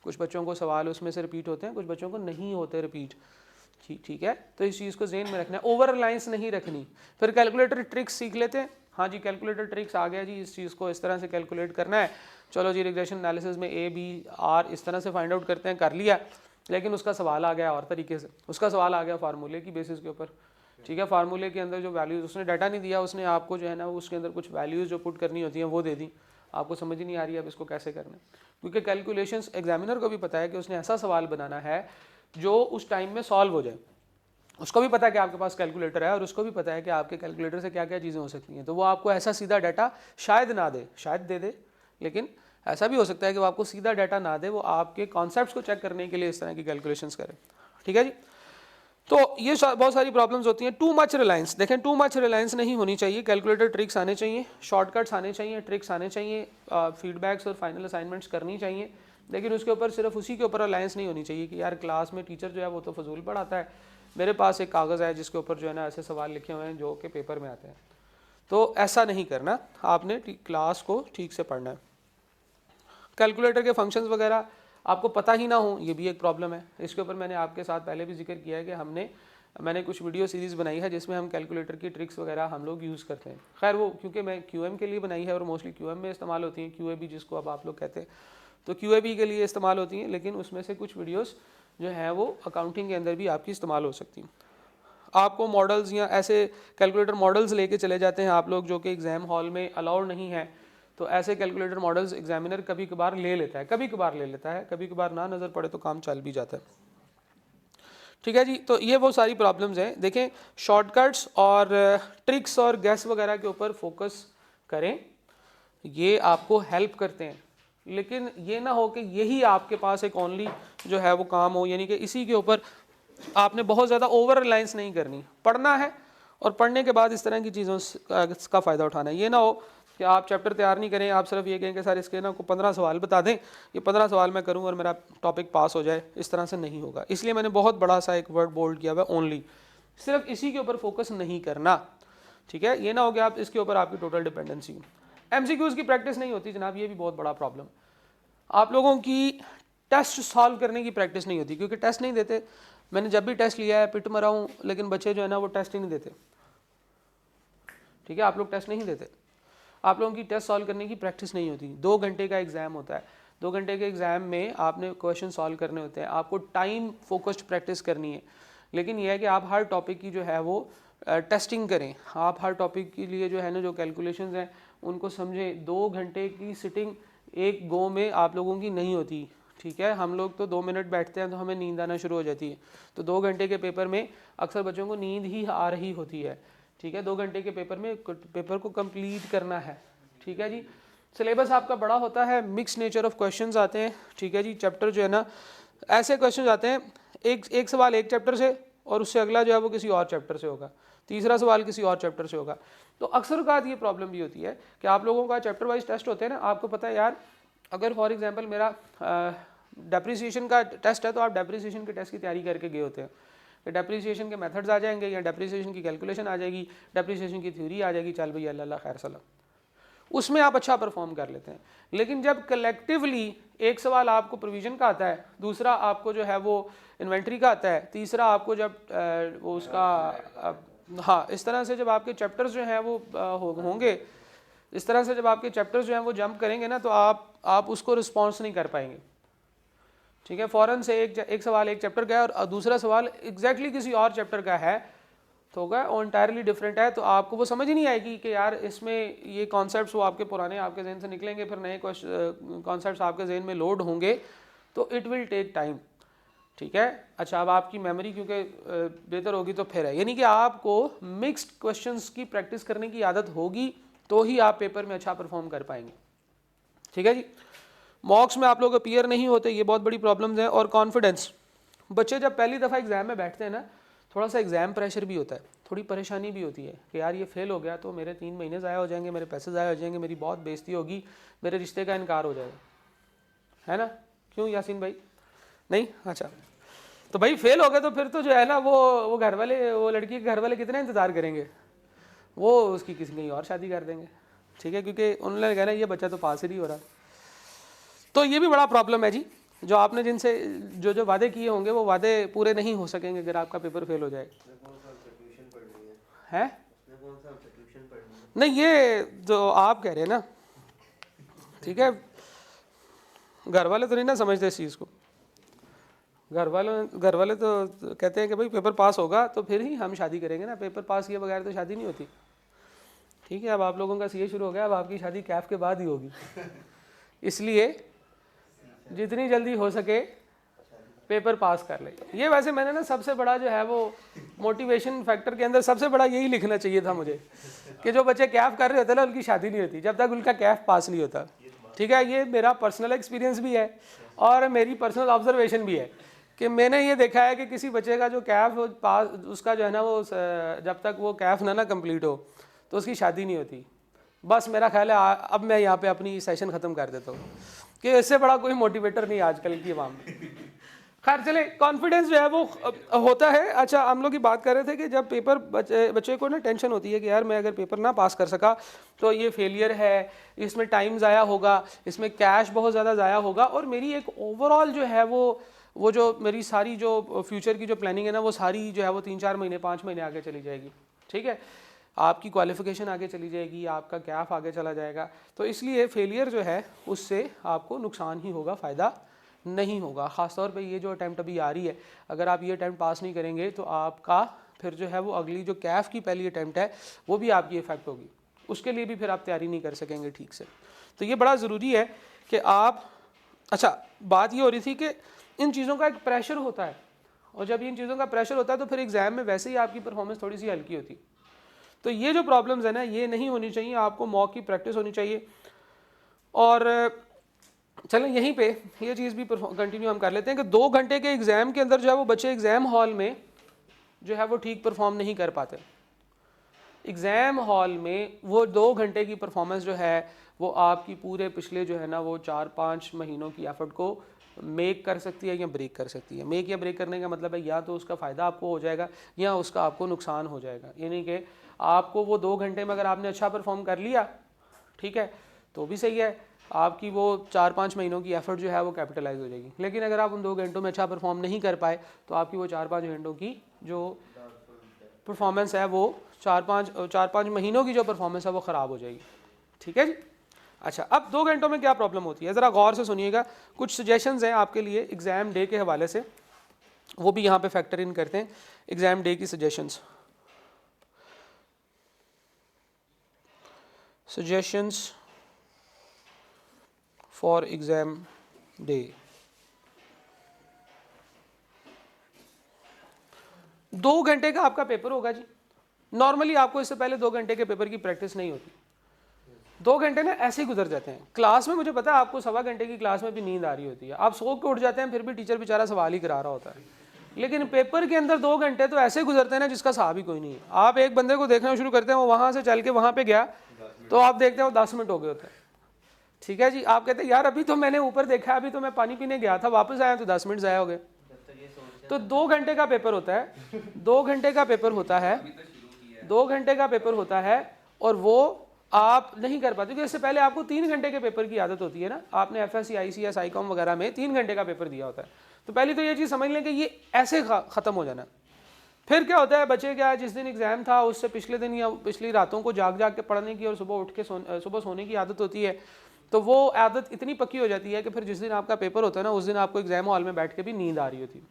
कुछ बच्चों को सवाल उसमें से रिपीट होते हैं, कुछ बच्चों को नहीं होते रिपीट, ठीक है। तो इस चीज़ को ज़हन में रखना है, ओवर रिलायंस नहीं रखनी। फिर कैलकुलेटर ट्रिक्स सीख लेते हैं, हाँ जी कैलकुलेटर ट्रिक्स आ गया जी, इस चीज़ को इस तरह से कैलकुलेट करना है, चलो जी रिग्रेशन एनालिसिस में A B R इस तरह से फाइंड आउट करते हैं, कर लिया, लेकिन उसका सवाल आ गया और तरीके से, उसका सवाल आ गया फार्मूले की बेसिस के ऊपर, ठीक है। फार्मूले के अंदर जो वैल्यूज़ उसने डाटा नहीं दिया, उसने आपको जो है ना उसके अंदर कुछ वैल्यूज़ जो पुट करनी होती हैं वो दे दी, आपको समझ ही नहीं आ रही है अब इसको कैसे करना है, क्योंकि कैलकुलेशंस एग्जामिनर को भी पता है कि उसने ऐसा सवाल बनाना है जो उस टाइम में सॉल्व हो जाए, उसको भी पता है कि आपके पास कैलकुलेटर है और उसको भी पता है कि आपके कैलकुलेटर से क्या क्या चीज़ें हो सकती हैं, तो वो आपको ऐसा सीधा डाटा शायद ना दे, शायद दे दे, लेकिन ऐसा भी हो सकता है कि वो आपको सीधा डाटा ना दे, वो आपके कॉन्सेप्ट्स को चेक करने के लिए इस तरह की कैलकुलेशंस करे, ठीक है जी। तो ये बहुत सारी प्रॉब्लम्स होती हैं। टू मच रिलायंस, देखें टू मच रिलायंस नहीं होनी चाहिए, कैलकुलेटर ट्रिक्स आने चाहिए, शॉर्टकट्स आने चाहिए, ट्रिक्स आने चाहिए, फीडबैक्स और फाइनल असाइनमेंट्स करनी चाहिए, लेकिन उसके ऊपर सिर्फ उसी के ऊपर रिलायंस नहीं होनी चाहिए कि यार क्लास में टीचर जो है वो तो फजूल पढ़ाता है, मेरे पास एक कागज़ है जिसके ऊपर जो है ना ऐसे सवाल लिखे हुए हैं जो कि पेपर में आते हैं, तो ऐसा नहीं करना, आपने क्लास को ठीक से पढ़ना है। कैलकुलेटर के फंक्शंस वगैरह आपको पता ही ना हो, ये भी एक प्रॉब्लम है, इसके ऊपर मैंने आपके साथ पहले भी जिक्र किया है कि मैंने कुछ वीडियो सीरीज़ बनाई है जिसमें हम कैलकुलेटर की ट्रिक्स वगैरह हम लोग यूज़ करते हैं। खैर वो क्योंकि मैं QM के लिए बनाई है और मोस्टली QM में इस्तेमाल होती हैं, QAB जिसको अब आप लोग कहते हैं, तो QAB के लिए इस्तेमाल होती हैं, लेकिन उसमें से कुछ वीडियोज़ जो हैं वो अकाउंटिंग के अंदर भी आपकी इस्तेमाल हो सकती हैं। आपको मॉडल्स या ऐसे कैलकुलेटर मॉडल्स लेके चले जाते हैं आप लोग जो कि एग्ज़ाम हॉल में अलाउड नहीं है, तो ऐसे कैलकुलेटर मॉडल्स एग्जामिनर कभी कभार ले लेता है, कभी कभार ना नज़र पड़े तो काम चल भी जाता है, ठीक है जी। तो ये वो सारी प्रॉब्लम्स हैं। देखें शॉर्टकट्स और ट्रिक्स और गैस वगैरह के ऊपर फोकस करें, ये आपको हेल्प करते हैं, लेकिन ये ना हो कि यही आपके पास एक ओनली जो है वो काम हो, यानी कि इसी के ऊपर आपने बहुत ज़्यादा ओवर रिलायंस नहीं करनी। पढ़ना है और पढ़ने के बाद इस तरह की चीज़ों का फ़ायदा उठाना है। ये ना हो कि आप चैप्टर तैयार नहीं करें, आप सिर्फ ये कहें कि सर इसके ना को 15 सवाल बता दें, ये 15 सवाल मैं करूँ और मेरा टॉपिक पास हो जाए, इस तरह से नहीं होगा। इसलिए मैंने बहुत बड़ा सा एक वर्ड बोल्ड किया हुआ है, ओनली। सिर्फ इसी के ऊपर फोकस नहीं करना, ठीक है। ये ना हो कि आप इसके ऊपर आपकी टोटल डिपेंडेंसी हो। एमसीक्यूज़ की प्रैक्टिस नहीं होती जनाब, ये भी बहुत बड़ा प्रॉब्लम। आप लोगों की टेस्ट सॉल्व करने की प्रैक्टिस नहीं होती, क्योंकि टेस्ट नहीं देते। मैंने जब भी टेस्ट लिया है पिट मरा हूँ, लेकिन बच्चे जो है ना वो टेस्ट ही नहीं देते, ठीक है। आप लोग टेस्ट नहीं देते, आप लोगों की टेस्ट सॉल्व करने की प्रैक्टिस नहीं होती। 2 घंटे का एग्जाम होता है, 2 घंटे के एग्जाम में आपने क्वेश्चन सॉल्व करने होते हैं, आपको टाइम फोकस्ड प्रैक्टिस करनी है। लेकिन यह है कि आप हर टॉपिक की जो है वो टेस्टिंग करें, आप हर टॉपिक के लिए जो है ना जो कैलकुलेशंस हैं उनको समझें। 2 घंटे की सिटिंग एक गो में आप लोगों की नहीं होती, ठीक है। हम लोग तो 2 मिनट बैठते हैं तो हमें नींद आना शुरू हो जाती है, तो 2 घंटे के पेपर में अक्सर बच्चों को नींद ही आ रही होती है, ठीक है। 2 घंटे के पेपर में पेपर को कंप्लीट करना है, ठीक है जी। सिलेबस आपका बड़ा होता है, मिक्स नेचर ऑफ क्वेश्चंस आते हैं, ठीक है जी। चैप्टर जो है ना ऐसे क्वेश्चन आते हैं, एक सवाल एक चैप्टर से और उससे अगला जो है वो किसी और चैप्टर से होगा, तीसरा सवाल किसी और चैप्टर से होगा। तो अक्सर का ये प्रॉब्लम भी होती है कि आप लोगों का चैप्टर वाइज टेस्ट होते हैं ना, आपको पता है यार, अगर फॉर एग्जांपल मेरा डेप्रिसिएशन का टेस्ट है तो आप डेप्रिसिएशन के टेस्ट की तैयारी करके गए होते हैं कि डेप्रिसिएशन के मेथड्स आ जाएंगे या डेप्रिसिएशन की कैलकुलेशन आ जाएगी, डेप्रिसिएशन की थ्योरी आ जाएगी, चल भैया अल्लाह खैर सलाम, उसमें आप अच्छा परफॉर्म कर लेते हैं। लेकिन जब कलेक्टिवली एक सवाल आपको प्रोविजन का आता है, दूसरा आपको जो है वो इन्वेंट्री का आता है, तीसरा आपको जब वो उसका हाँ, इस तरह से जब आपके चैप्टर्स जो हैं वो होंगे, इस तरह से जब आपके चैप्टर्स जो हैं वो जंप करेंगे ना, तो आप उसको रिस्पॉन्स नहीं कर पाएंगे, ठीक है। फ़ौरन से एक सवाल एक चैप्टर का है और दूसरा सवाल एग्जैक्टली किसी और चैप्टर का है तो होगा और इंटायरली डिफरेंट है, तो आपको वो समझ ही नहीं आएगी कि यार इसमें ये कॉन्सेप्ट्स वो आपके पुराने आपके जहन से निकलेंगे, फिर नए कॉन्सेप्ट्स आपके जहन में लोड होंगे, तो इट विल टेक टाइम, ठीक है। अच्छा, अब आपकी मेमोरी क्योंकि बेहतर होगी तो फिर है, यानी कि आपको मिक्स्ड क्वेश्चंस की प्रैक्टिस करने की आदत होगी तो ही आप पेपर में अच्छा परफॉर्म कर पाएंगे, ठीक है जी। मॉक्स में आप लोग अपीयर नहीं होते, ये बहुत बड़ी प्रॉब्लम्स हैं। और कॉन्फिडेंस, बच्चे जब पहली दफ़ा एग्जाम में बैठते हैं ना, थोड़ा सा एग्जाम प्रेशर भी होता है, थोड़ी परेशानी भी होती है कि यार ये फेल हो गया तो मेरे 3 महीने ज़ाया हो जाएंगे, मेरे पैसे ज़ाया हो जाएंगे, मेरी बहुत बेइज्जती होगी, मेरे रिश्ते का इनकार हो जाएगा, है ना। क्यों यासीन भाई? नहीं? अच्छा, तो भाई फेल हो गए तो फिर तो जो है ना वो घर वाले, वो लड़की के घर वाले कितना इंतज़ार करेंगे, वो उसकी किसी कहीं और शादी कर देंगे, ठीक है, क्योंकि उन्होंने कहना ये बच्चा तो पास ही नहीं हो रहा। तो ये भी बड़ा प्रॉब्लम है जी, जो आपने जिनसे जो वादे किए होंगे वो वादे पूरे नहीं हो सकेंगे अगर आपका पेपर फेल हो जाए। है नहीं, ये जो आप कह रहे हैं ना, ठीक है, घर वाले तो नहीं ना समझते इस चीज़ को। घर वाले तो कहते हैं कि भाई पेपर पास होगा तो फिर ही हम शादी करेंगे ना, पेपर पास किए बगैर तो शादी नहीं होती, ठीक है। अब आप लोगों का सीए शुरू हो गया, अब आपकी शादी कैफ के बाद ही होगी, इसलिए जितनी जल्दी हो सके पेपर पास कर ले। ये वैसे मैंने ना सबसे बड़ा जो है वो मोटिवेशन फैक्टर के अंदर सबसे बड़ा यही लिखना चाहिए था मुझे कि जो बच्चे कैफ कर रहे होते ना उनकी शादी नहीं होती जब तक उनका कैफ पास नहीं होता, ठीक है। ये मेरा पर्सनल एक्सपीरियंस भी है और मेरी पर्सनल ऑब्जर्वेशन भी है कि मैंने ये देखा है कि किसी बच्चे का जो कैफ पास, उसका जो है ना वो जब तक वो कैफ ना कंप्लीट हो तो उसकी शादी नहीं होती। बस मेरा ख्याल है अब मैं यहाँ पे अपनी सेशन ख़त्म कर देता हूँ कि इससे बड़ा कोई मोटिवेटर नहीं आजकल की आवाम में। खैर चले, कॉन्फिडेंस जो है वो होता है। अच्छा, हम लोग की बात कर रहे थे कि जब पेपर बच्चे को ना टेंशन होती है कि यार मैं अगर पेपर ना पास कर सका तो ये फेलियर है, इसमें टाइम ज़ाया होगा, इसमें कैश बहुत ज़्यादा ज़ाया होगा और मेरी एक ओवरऑल जो है वो जो मेरी सारी जो फ्यूचर की जो प्लानिंग है ना वो सारी जो है वो 3-4 महीने 5 महीने आगे चली जाएगी, ठीक है। आपकी क्वालिफिकेशन आगे चली जाएगी, आपका कैफ आगे चला जाएगा। तो इसलिए फेलियर जो है उससे आपको नुकसान ही होगा, फ़ायदा नहीं होगा। ख़ासतौर पे ये जो अटैम्प्ट अभी आ रही है, अगर आप ये अटैम्प्ट पास नहीं करेंगे तो आपका फिर जो है वो अगली जो कैफ की पहली अटैम्प्ट है वो भी आपकी इफेक्ट होगी, उसके लिए भी फिर आप तैयारी नहीं कर सकेंगे ठीक से। तो ये बड़ा ज़रूरी है कि आप, अच्छा बात ये हो रही थी कि इन चीज़ों का एक प्रेशर होता है और जब इन चीज़ों का प्रेशर होता है तो फिर एग्ज़ाम में वैसे ही आपकी परफॉर्मेंस थोड़ी सी हल्की होती। तो ये जो प्रॉब्लम्स है ना ये नहीं होनी चाहिए, आपको मॉक की प्रैक्टिस होनी चाहिए। और चलें यहीं पे ये चीज़ भी कंटिन्यू हम कर लेते हैं कि 2 घंटे के एग्ज़ाम के अंदर जो है वो बच्चे एग्ज़ाम हॉल में जो है वो ठीक परफॉर्म नहीं कर पाते। एग्ज़ाम हॉल में वो 2 घंटे की परफॉर्मेंस जो है वो आपकी पूरे पिछले जो है ना वो 4-5 महीनों की एफर्ट को मेक कर सकती है या ब्रेक कर सकती है। मेक या ब्रेक करने का मतलब है या तो उसका फ़ायदा आपको हो जाएगा या उसका आपको नुकसान हो जाएगा। यानी कि आपको वो 2 घंटे में अगर आपने अच्छा परफॉर्म कर लिया, ठीक है, तो भी सही है, आपकी वो 4-5 महीनों की एफर्ट जो है वो कैपिटलाइज हो जाएगी। लेकिन अगर आप उन 2 घंटों में अच्छा परफॉर्म नहीं कर पाए तो आपकी वो 4-5 घंटों की जो परफॉर्मेंस है वो 4-5 महीनों की जो परफॉर्मेंस है वो ख़राब हो जाएगी। ठीक है जी। अच्छा, अब 2 घंटों में क्या प्रॉब्लम होती है, ज़रा गौर से सुनिएगा। कुछ सजेशंस हैं आपके लिए एग्ज़ाम डे के हवाले से, वो भी यहाँ पे फैक्टर इन करते हैं। एग्ज़ाम डे की सजेशंस फॉर एग्ज़ाम डे। 2 घंटे का आपका पेपर होगा जी। नॉर्मली आपको इससे पहले 2 घंटे के पेपर की प्रैक्टिस नहीं होती। 2 घंटे ना ऐसे ही गुजर जाते हैं। क्लास में मुझे पता है आपको 1.25 घंटे की क्लास में भी नींद आ रही होती है, आप सो के उठ जाते हैं, फिर भी टीचर बेचारा सवाल ही करा रहा होता है। लेकिन पेपर के अंदर 2 घंटे तो ऐसे गुजरते हैं ना जिसका साहब ही कोई नहीं है। आप एक बंदे को देखना शुरू करते हैं, वो वहाँ से चल के वहाँ पे गया तो आप देखते हैं वो 10 मिनट हो गए होते हैं। ठीक है जी। आप कहते हैं यार अभी तो मैंने ऊपर देखा, अभी तो मैं पानी पीने गया था, वापस आया तो 10 मिनट ज़ाया हो गए। तो 2 घंटे का पेपर होता है, 2 घंटे का पेपर होता है, 2 घंटे का पेपर होता है, और वो आप नहीं कर पाते क्योंकि इससे पहले आपको 3 घंटे के पेपर की आदत होती है ना। आपने एफएससी, आईसीएस, आईकॉम वगैरह में 3 घंटे का पेपर दिया होता है। तो पहले तो ये चीज़ समझ लें कि ये ऐसे ख़त्म हो जाना। फिर क्या होता है, बच्चे क्या, जिस दिन एग्ज़ाम था उससे पिछले दिन या पिछली रातों को जाग जाग के पढ़ने की और सुबह उठ के सुबह सोने की आदत होती है। तो वो आदत इतनी पक्की हो जाती है कि फिर जिस दिन आपका पेपर होता है ना, उस दिन आपको एग्ज़ाम हॉल में बैठ के भी नींद आ रही होती है।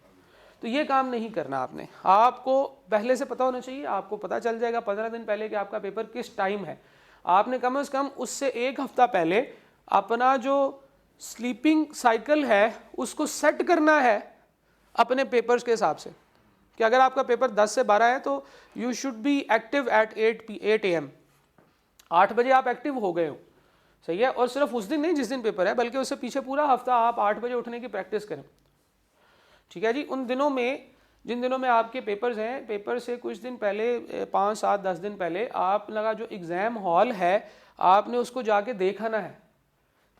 तो ये काम नहीं करना आपने। आपको पहले से पता होना चाहिए, आपको पता चल जाएगा 15 दिन पहले कि आपका पेपर किस टाइम है। आपने कम से कम उससे 1 हफ्ता पहले अपना जो स्लीपिंग साइकिल है उसको सेट करना है अपने पेपर्स के हिसाब से, कि अगर आपका पेपर 10 से 12 है तो you should be active at 8 AM। 8 बजे आप एक्टिव हो गए हो, सही है। और सिर्फ उस दिन नहीं जिस दिन पेपर है, बल्कि उससे पीछे पूरा हफ्ता आप 8 बजे उठने की प्रैक्टिस करें। ठीक है जी। उन दिनों में, जिन दिनों में आपके पेपर्स हैं, पेपर से कुछ दिन पहले, 5, 7, 10 दिन पहले आप लगा जो एग्ज़ाम हॉल है आपने उसको जाके देखना है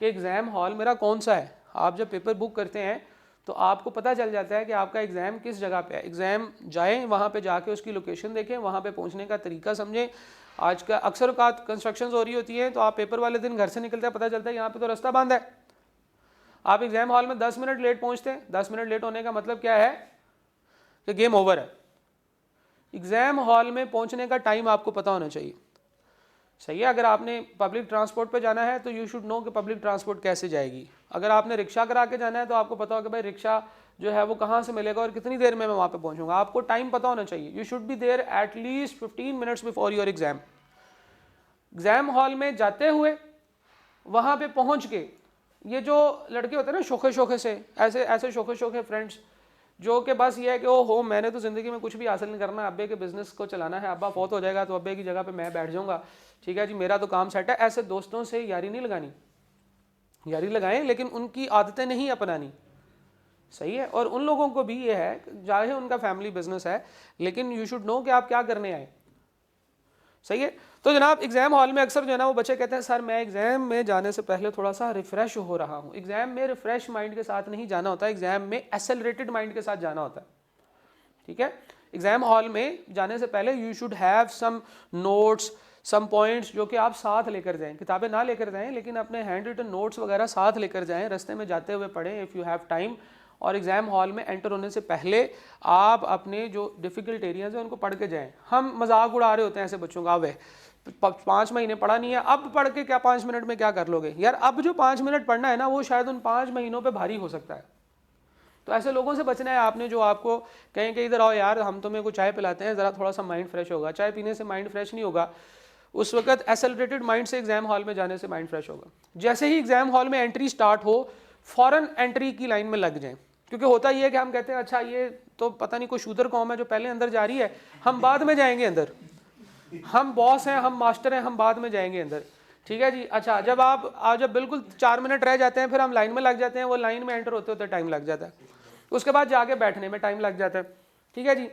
कि एग्ज़ाम हॉल मेरा कौन सा है। आप जब पेपर बुक करते हैं तो आपको पता चल जाता है कि आपका एग्ज़ाम किस जगह पे है। एग्ज़ाम जाएं, वहाँ पे जाके उसकी लोकेशन देखें, वहाँ पे पहुँचने का तरीका समझें। आज का अक्सर औकात कंस्ट्रक्शंस हो रही होती हैं तो आप पेपर वाले दिन घर से निकलते हैं, पता चलता है यहाँ पे तो रास्ता बंद है। आप एग्ज़ाम हॉल में 10 मिनट लेट पहुँचते हैं। 10 मिनट लेट होने का मतलब क्या है कि गेम ओवर है। एग्ज़ाम हॉल में पहुँचने का टाइम आपको पता होना चाहिए, सही है। अगर आपने पब्लिक ट्रांसपोर्ट पे जाना है तो यू शुड नो कि पब्लिक ट्रांसपोर्ट कैसे जाएगी। अगर आपने रिक्शा करा के जाना है तो आपको पता होगा भाई रिक्शा जो है वो कहाँ से मिलेगा और कितनी देर में मैं वहाँ पे पहुँचूंगा। आपको टाइम पता होना चाहिए। You should be there at least 15 minutes before your exam. Exam hall में जाते हुए वहाँ पे पहुँच के, ये जो लड़के होते हैं ना शोखे शोखे से, ऐसे ऐसे शोखे शोखे फ्रेंड्स जो कि बस ये है कि ओ हो मैंने तो ज़िंदगी में कुछ भी हासिल नहीं करना, अब्बे के बिज़नेस को चलाना है, अब्बा फौत हो जाएगा तो अब्बे की जगह पे मैं बैठ जाऊँगा, ठीक है जी, मेरा तो काम सेट है। ऐसे दोस्तों से यारी नहीं लगानी। यारी लगाएं लेकिन उनकी आदतें नहीं अपनानी, सही है। और उन लोगों को भी ये है, चाहे उनका फैमिली बिजनेस है, लेकिन यू शुड नो कि आप क्या करने आए, सही है। तो जनाब एग्ज़ाम हॉल में अक्सर जो है ना वो बच्चे कहते हैं सर मैं एग्ज़ाम में जाने से पहले थोड़ा सा रिफ़्रेश हो रहा हूँ। एग्ज़ाम में रिफ़्रेश माइंड के साथ नहीं जाना होता, एग्ज़ाम में एक्सेलरेटेड माइंड के साथ जाना होता है, ठीक है। एग्ज़ाम हॉल में जाने से पहले you should have some notes, some points जो कि आप साथ लेकर जाएं। किताबें ना लेकर जाएं लेकिन अपने हैंड रिटन नोट्स वगैरह साथ लेकर जाएं, रास्ते में जाते हुए पढ़ें इफ़ यू हैव टाइम। और एग्ज़ाम हॉल में एंटर होने से पहले आप अपने जो डिफ़िकल्ट एरियाज़ हैं उनको पढ़ के जाएं। हम मजाक उड़ा रहे होते हैं ऐसे बच्चों का, वे 5 महीने पढ़ा नहीं है, अब पढ़ के क्या 5 मिनट में क्या कर लोगे यार। अब जो 5 मिनट पढ़ना है ना वो शायद उन 5 महीनों पर भारी हो सकता है। तो ऐसे लोगों से बचना है आपने जो आपको कहें कि इधर आओ यार हम तुम्हें को चाय पिलाते हैं, ज़रा थोड़ा सा माइंड फ्रेश होगा। चाय पीने से माइंड फ्रेश नहीं होगा, उस वक्त एसेलरेटेड माइंड से एग्जाम हॉल में जाने से माइंड फ्रेश होगा। जैसे ही एग्जाम हॉल में एंट्री स्टार्ट हो फौरन एंट्री की लाइन में लग जाएं, क्योंकि होता ये है कि हम कहते हैं अच्छा ये तो पता नहीं कोई शूदर कौम है जो पहले अंदर जा रही है, हम बाद में जाएंगे अंदर, हम बॉस हैं, हम मास्टर हैं, हम बाद में जाएंगे अंदर, ठीक है जी। अच्छा, जब बिल्कुल 4 मिनट रह जाते हैं फिर हम लाइन में लग जाते हैं, वो लाइन में एंटर होते होते टाइम लग जाता है, उसके बाद जाके बैठने में टाइम लग जाता है। ठीक है जी।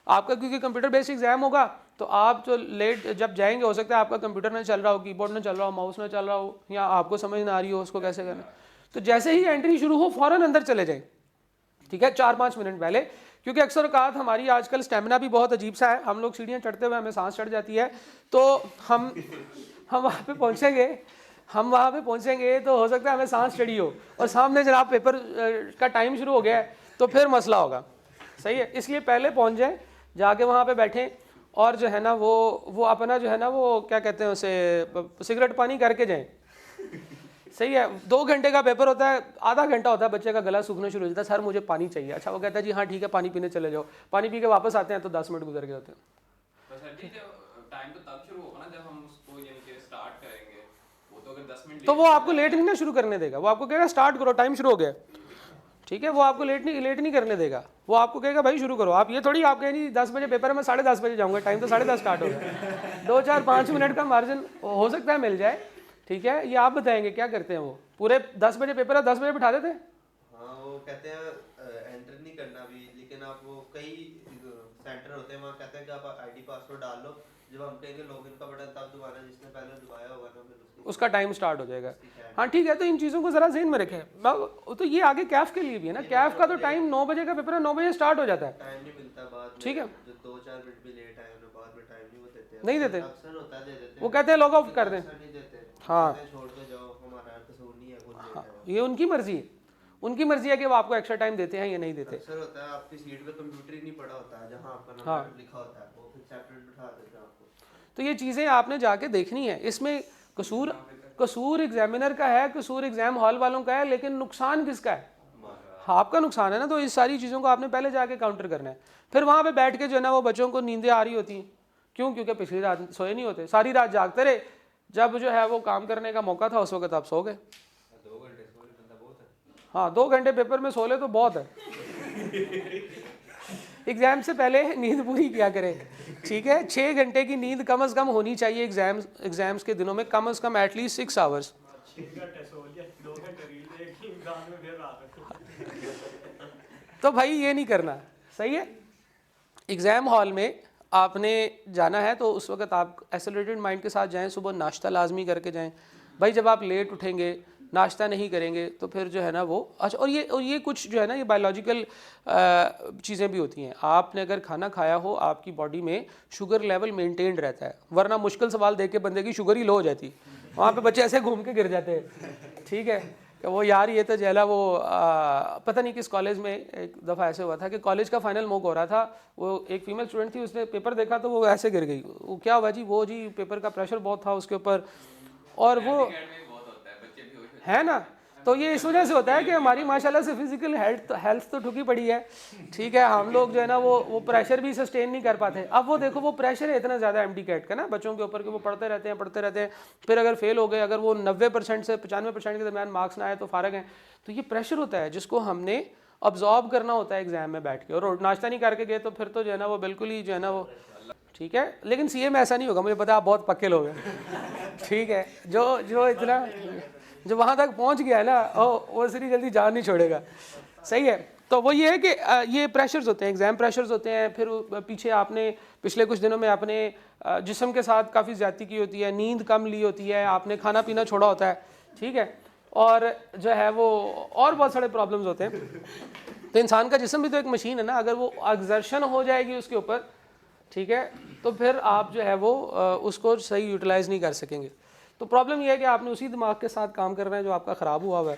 आपका क्योंकि कंप्यूटर बेस्ड एग्जाम होगा तो आप जो लेट जब जाएंगे, हो सकता है आपका कंप्यूटर ना चल रहा हो, कीबोर्ड ना चल रहा हो, माउस ना चल रहा हो, या आपको समझ ना आ रही हो उसको कैसे करना। तो जैसे ही एंट्री शुरू हो फौरन अंदर चले जाए, ठीक है, 4-5 मिनट पहले, क्योंकि अक्सर औकात हमारी आजकल स्टेमिना भी बहुत अजीब सा है, हम लोग सीढ़ियाँ चढ़ते हुए हमें सांस चढ़ जाती है, तो हम वहाँ पे पहुँचेंगे तो हो सकता है हमें सांस चढ़ी हो और सामने जनाब पेपर का टाइम शुरू हो गया है, तो फिर मसला होगा। सही है, इसलिए पहले पहुँच जाएँ, जाके वहाँ पे बैठें और जो है ना वो अपना जो है ना वो क्या कहते हैं उसे, सिगरेट पानी करके जाएं। सही है। 2 घंटे का पेपर होता है, आधा घंटा होता है बच्चे का गला सूखना शुरू हो जाता है, सर मुझे पानी चाहिए। अच्छा, वो कहता है जी हाँ ठीक है पानी पीने चले जाओ, पानी पी के वापस आते हैं तो 10 मिनट गुजर गए होते हैं। टाइम तो तब शुरू होगा ना जब हम उसको यानी कि स्टार्ट करेंगे, वो तो अगर 10 मिनट तो वो आपको लेट नहीं ना शुरू करने देगा, वो आपको कहेगा स्टार्ट करो टाइम शुरू हो गया। ठीक है, वो आपको लेट नहीं करने देगा, वो आपको कहेगा भाई शुरू करो। आप ये थोड़ी आप कहें जी 10 बजे पेपर है मैं 10:30 बजे जाऊँगा, टाइम तो 10:30 स्टार्ट हो गया। 2-4-5 मिनट का मार्जिन हो सकता है मिल जाए। ठीक है, ये आप बताएंगे क्या करते हैं वो, पूरे 10 बजे पेपर है 10 बजे बिठा देते हैं। हाँ, वो कहते हैं एंटर नहीं करना भी, लेकिन आप वो कई सेंटर होते हैं वहाँ कहते हैं कि आप आईडी पासवर्ड डाल लो, जब हम कहेंगे लॉगिन का बटन तब दबाना, जिसने पहले दबाया होगा ना फिर उसका टाइम स्टार्ट हो जाएगा। हाँ ठीक है, तो इन चीज़ों को ज़रा ज़हन में रखें। तो ये आगे कैफ के लिए भी है ना, कैफ का तो टाइम 9 बजे का पेपर है, 9 बजे स्टार्ट हो जाता है, टाइम नहीं मिलता बाद में। ठीक है, जो 2-4 मिनट भी लेट आए उन्हें बाद में टाइम नहीं वो देते हैं, नहीं देते, अक्सर होता है दे देते हैं, वो कहते हैं लॉग आउट कर दें। नहीं देते, हाँ छोड़ के जाओ, हमारा कसूर नहीं है, खुद लेट हाँ, आए। ये उनकी मर्जी है, उनकी मर्जी है कि वो आपको एक्स्ट्रा टाइम देते हैं या नहीं देते। अक्सर होता है आपकी सीट पे कंप्यूटर ही नहीं पड़ा होता है जहाँ आपका नंबर हाँ। लिखा होता है, वो फिर सेपरेट बिठा देते हैं आपको। तो ये चीज़ें आपने जाके देखनी है। इसमें कसूर एग्जामिनर का है, कसूर एग्जाम हॉल वालों का है, लेकिन नुकसान किसका है? आपका नुकसान है ना। तो इस सारी चीज़ों को आपने पहले जाके काउंटर करना है। फिर वहाँ पे बैठ के जो है ना वो बच्चों को नींदें आ रही होती हैं, क्यों? क्योंकि पिछली रात सोए नहीं होते, सारी रात जागते रहे, जब जो है वो काम करने का मौका था उस वक्त आप सो गए। 2 घंटे सोने बंदा बहुत है। हाँ 2 घंटे पेपर में सो ले तो बहुत है। एग्जाम से पहले नींद पूरी किया करें, ठीक है। 6 घंटे की नींद कम से कम होनी चाहिए एग्जाम्स के दिनों में, कम से कम एटलीस्ट 6 आवर्स। तो भाई ये नहीं करना, सही है। एग्ज़ाम हॉल में आपने जाना है तो उस वक्त आप एसोलेटेड माइंड के साथ जाएं, सुबह नाश्ता लाजमी करके जाएं। भाई जब आप लेट उठेंगे, नाश्ता नहीं करेंगे तो फिर जो है ना वो अच्छा। और ये कुछ जो है ना ये बायोलॉजिकल चीज़ें भी होती हैं। आपने अगर खाना खाया हो, आपकी बॉडी में शुगर लेवल मेंटेन्ड रहता है, वरना मुश्किल सवाल देख के बंदे की शुगर ही लो हो जाती, वहाँ पे बच्चे ऐसे घूम के गिर जाते हैं, ठीक है। कि वो यार ये तो जैला वो पता नहीं किस कॉलेज में एक दफ़ा ऐसे हुआ था कि कॉलेज का फाइनल मॉक हो रहा था, वो एक फीमेल स्टूडेंट थी, उसने पेपर देखा तो वो ऐसे गिर गई। वो क्या हुआ जी? वो जी पेपर का प्रेशर बहुत था उसके ऊपर, और वो है ना। तो ये इस वजह से होता है कि हमारी माशाल्लाह से फिजिकल हेल्थ तो ठुकी पड़ी है, ठीक है। हम लोग जो है ना वो प्रेशर भी सस्टेन नहीं कर पाते। अब वो देखो वो प्रेशर है इतना ज़्यादा एमडी कैट का ना बच्चों के ऊपर कि वो पढ़ते रहते हैं, फिर अगर फेल हो गए, अगर वो 90% से 95% के दरमियान मार्क्स ना आए तो फारग हैं। तो ये प्रेशर होता है जिसको हमने ऑब्जॉर्व करना होता है एग्जाम में बैठ के। और नाश्ता नहीं करके गए तो फिर तो जो है ना वो बिल्कुल ही जो है ना वो ठीक है। लेकिन सीए में ऐसा नहीं होगा, मुझे पता आप बहुत पक्के लोग हैं, ठीक है। जो इतना जो वहाँ तक पहुँच गया है ना वो इतनी जल्दी जान नहीं छोड़ेगा, सही है। तो वो ये है कि ये प्रेशर्स होते हैं, एग्ज़ाम प्रेशर्स होते हैं। फिर पीछे आपने पिछले कुछ दिनों में आपने जिस्म के साथ काफ़ी ज़्यादती की होती है, नींद कम ली होती है, आपने खाना पीना छोड़ा होता है, ठीक है। और जो है वो और बहुत सारे प्रॉब्लम्स होते हैं। तो इंसान का जिस्म भी तो एक मशीन है ना, अगर वो एक्सर्शन हो जाएगी उसके ऊपर, ठीक है, तो फिर आप जो है वो उसको सही यूटिलाइज़ नहीं कर सकेंगे। तो प्रॉब्लम यह है कि आपने उसी दिमाग के साथ काम करना है जो आपका ख़राब हुआ है।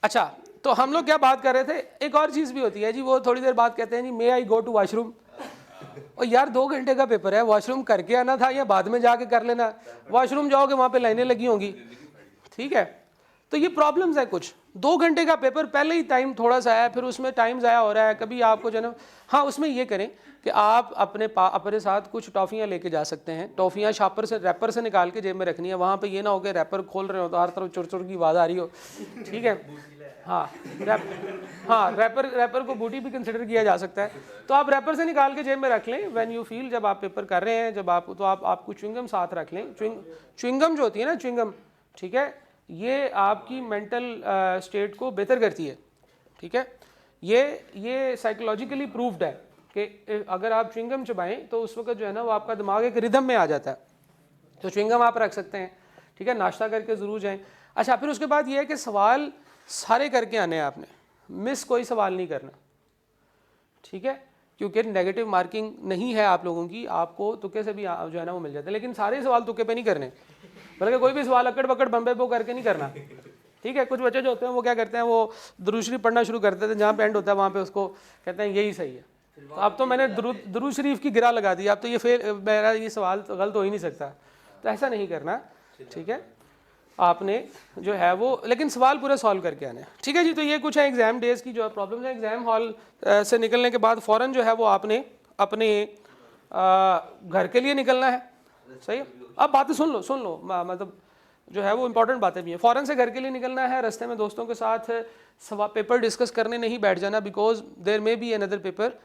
अच्छा, तो हम लोग क्या बात कर रहे थे, एक और चीज़ भी होती है जी, वो थोड़ी देर बाद कहते हैं जी मे आई गो टू वॉशरूम। और यार 2 घंटे का पेपर है, वॉशरूम करके आना था या बाद में जाके कर लेना? वॉशरूम जाओगे वहाँ पे लाइनें लगी होंगी, ठीक है। तो ये प्रॉब्लम्स है कुछ। 2 घंटे का पेपर, पहले ही टाइम थोड़ा सा है, फिर उसमें टाइम ज़ाया हो रहा है। कभी आपको जो है, हाँ उसमें ये करें कि आप अपने साथ कुछ टॉफ़ियाँ लेके जा सकते हैं। टॉफ़ियाँ रैपर से निकाल के जेब में रखनी है। वहाँ पे ये ना हो कि रैपर खोल रहे हो तो हर तरफ चुर चुर की आवाज़ आ रही हो, ठीक है। रैपर को बूटी भी कंसिडर किया जा सकता है। तो आप रैपर से निकाल के जेब में रख लें व्हेन यू फील, जब आप पेपर कर रहे हैं, जब आप तो आपको च्युइंगम साथ रख लें। च्युइंगम जो होती है ना, च्युइंगम, ठीक है, ये आपकी मेंटल स्टेट को बेहतर करती है, ठीक है। ये साइकोलॉजिकली प्रूव्ड है कि अगर आप च्युइंगम चबाएं तो उस वक्त जो है ना वो आपका दिमाग एक रिदम में आ जाता है। तो च्युइंगम आप रख सकते हैं, ठीक है, नाश्ता करके ज़रूर जाएं। अच्छा, फिर उसके बाद ये है कि सवाल सारे करके आने हैं आपने, मिस कोई सवाल नहीं करना, ठीक है, क्योंकि नेगेटिव मार्किंग नहीं है आप लोगों की, आपको तुक्के से भी जो है ना वो मिल जाता है, लेकिन सारे सवाल तुक्के पे नहीं करने, बल्कि कोई भी सवाल अकड़ बकड़ बम्बे पे करके नहीं करना, ठीक है। कुछ बच्चे जो होते हैं वो क्या करते हैं, वो दुरूद शरीफ पढ़ना शुरू करते थे, जहाँ पे एंड होता है वहाँ पे उसको कहते हैं यही सही है। तो अब तो मैंने दुरूद शरीफ की गिरा लगा दी, अब तो ये मेरा ये सवाल तो गलत हो ही नहीं सकता। तो ऐसा नहीं करना, ठीक है, आपने जो है वो लेकिन सवाल पूरे सॉल्व करके आने हैं, ठीक है जी। तो ये कुछ है एग्जाम डेज की जो प्रॉब्लम्स है। एग्जाम हॉल से निकलने के बाद फ़ौरन जो है वो आपने अपने घर के लिए निकलना है, सही है। अब बातें सुन लो, मतलब जो है वो इंपॉर्टेंट बातें भी हैं। फ़ौरन से घर के लिए निकलना है, रास्ते में दोस्तों के साथ पेपर डिस्कस करने नहीं बैठ जाना, because there may be another paper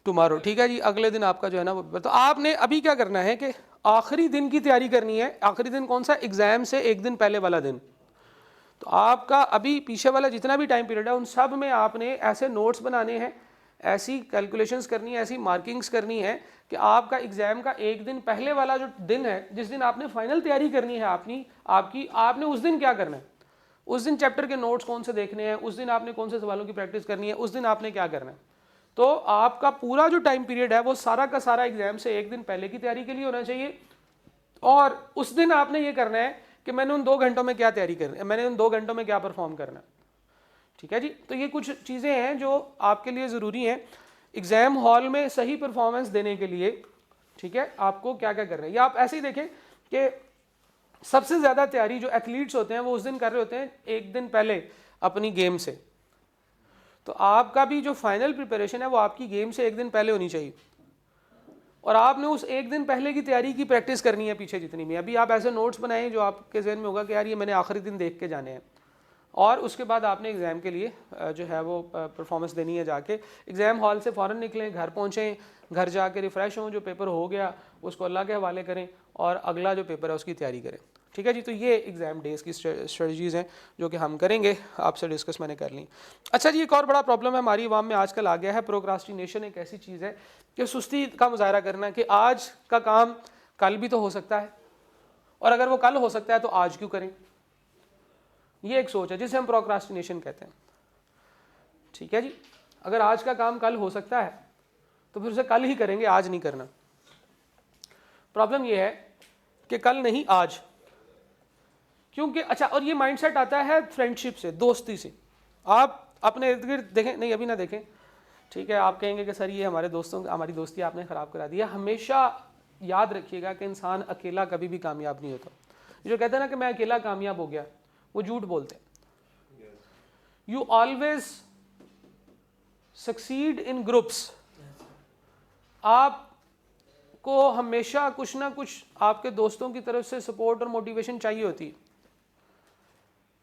tomorrow, ठीक है जी, अगले दिन आपका जो है ना वो। तो आपने अभी क्या करना है कि आखिरी दिन की तैयारी करनी है। आखिरी दिन कौन सा? एग्जाम से एक दिन पहले वाला दिन। तो आपका अभी पीछे वाला जितना भी टाइम पीरियड है उन सब में आपने ऐसे नोट्स बनाने हैं, ऐसी कैलकुलेशंस करनी है, ऐसी मार्किंग्स करनी है कि आपका एग्जाम का एक दिन पहले वाला जो दिन है, जिस दिन आपने फाइनल तैयारी करनी है आपने उस दिन क्या करना है, उस दिन चैप्टर के नोट्स कौन से देखने हैं, उस दिन आपने कौन से सवालों की प्रैक्टिस करनी है, उस दिन आपने क्या करना है। तो आपका पूरा जो टाइम पीरियड है वो सारा का सारा एग्जाम से एक दिन पहले की तैयारी के लिए होना चाहिए। और उस दिन आपने ये करना है कि मैंने उन 2 घंटों में क्या तैयारी करनी है, मैंने उन 2 घंटों में क्या परफॉर्म करना है, ठीक है जी। तो ये कुछ चीज़ें हैं जो आपके लिए ज़रूरी हैं एग्ज़ाम हॉल में सही परफॉर्मेंस देने के लिए, ठीक है। आपको क्या क्या करना है, या आप ऐसे ही देखें कि सबसे ज़्यादा तैयारी जो एथलीट्स होते हैं वो उस दिन कर रहे होते हैं एक दिन पहले अपनी गेम से। तो आपका भी जो फाइनल प्रिपरेशन है वो आपकी गेम से एक दिन पहले होनी चाहिए, और आपने उस एक दिन पहले की तैयारी की प्रैक्टिस करनी है पीछे जितनी भी। अभी आप ऐसे नोट्स बनाएं जो आपके जहन में होगा कि यार ये मैंने आखिरी दिन देख के जाने हैं, और उसके बाद आपने एग्ज़ाम के लिए जो है वो परफॉर्मेंस देनी है। जाके एग्ज़ाम हॉल से फ़ौरन निकलें, घर पहुँचें, घर जाके रिफ़्रेश हों, जो पेपर हो गया उसको अल्लाह के हवाले करें और अगला जो पेपर है उसकी तैयारी करें, ठीक है जी। तो ये एग्ज़ाम डेज़ की स्ट्रेटजीज़ हैं जो कि हम करेंगे, आपसे डिस्कस मैंने कर ली। अच्छा जी, एक और बड़ा प्रॉब्लम है हमारी आवाम में आजकल आ गया है, प्रोक्रास्टिनेशन एक ऐसी चीज़ है कि सुस्ती का मुजाहरा करना कि आज का काम कल भी तो हो सकता है, और अगर वो कल हो सकता है तो आज क्यों करें। ये एक सोच है जिसे हम प्रोक्रास्टिनेशन कहते हैं, ठीक है जी। अगर आज का काम कल हो सकता है तो फिर उसे कल ही करेंगे, आज नहीं करना। प्रॉब्लम ये है कि कल नहीं आज, क्योंकि अच्छा, और ये माइंडसेट आता है फ्रेंडशिप से, दोस्ती से। आप अपने इर्द गिर्द देखें, नहीं अभी ना देखें, ठीक है, आप कहेंगे कि सर ये हमारी दोस्ती आपने ख़राब करा दिया। हमेशा याद रखिएगा कि इंसान अकेला कभी भी कामयाब नहीं होता। जो कहते हैं ना कि मैं अकेला कामयाब हो गया, वो झूठ बोलते हैं। You always succeed in groups. आपको हमेशा कुछ ना कुछ आपके दोस्तों की तरफ से सपोर्ट और मोटिवेशन चाहिए होती है।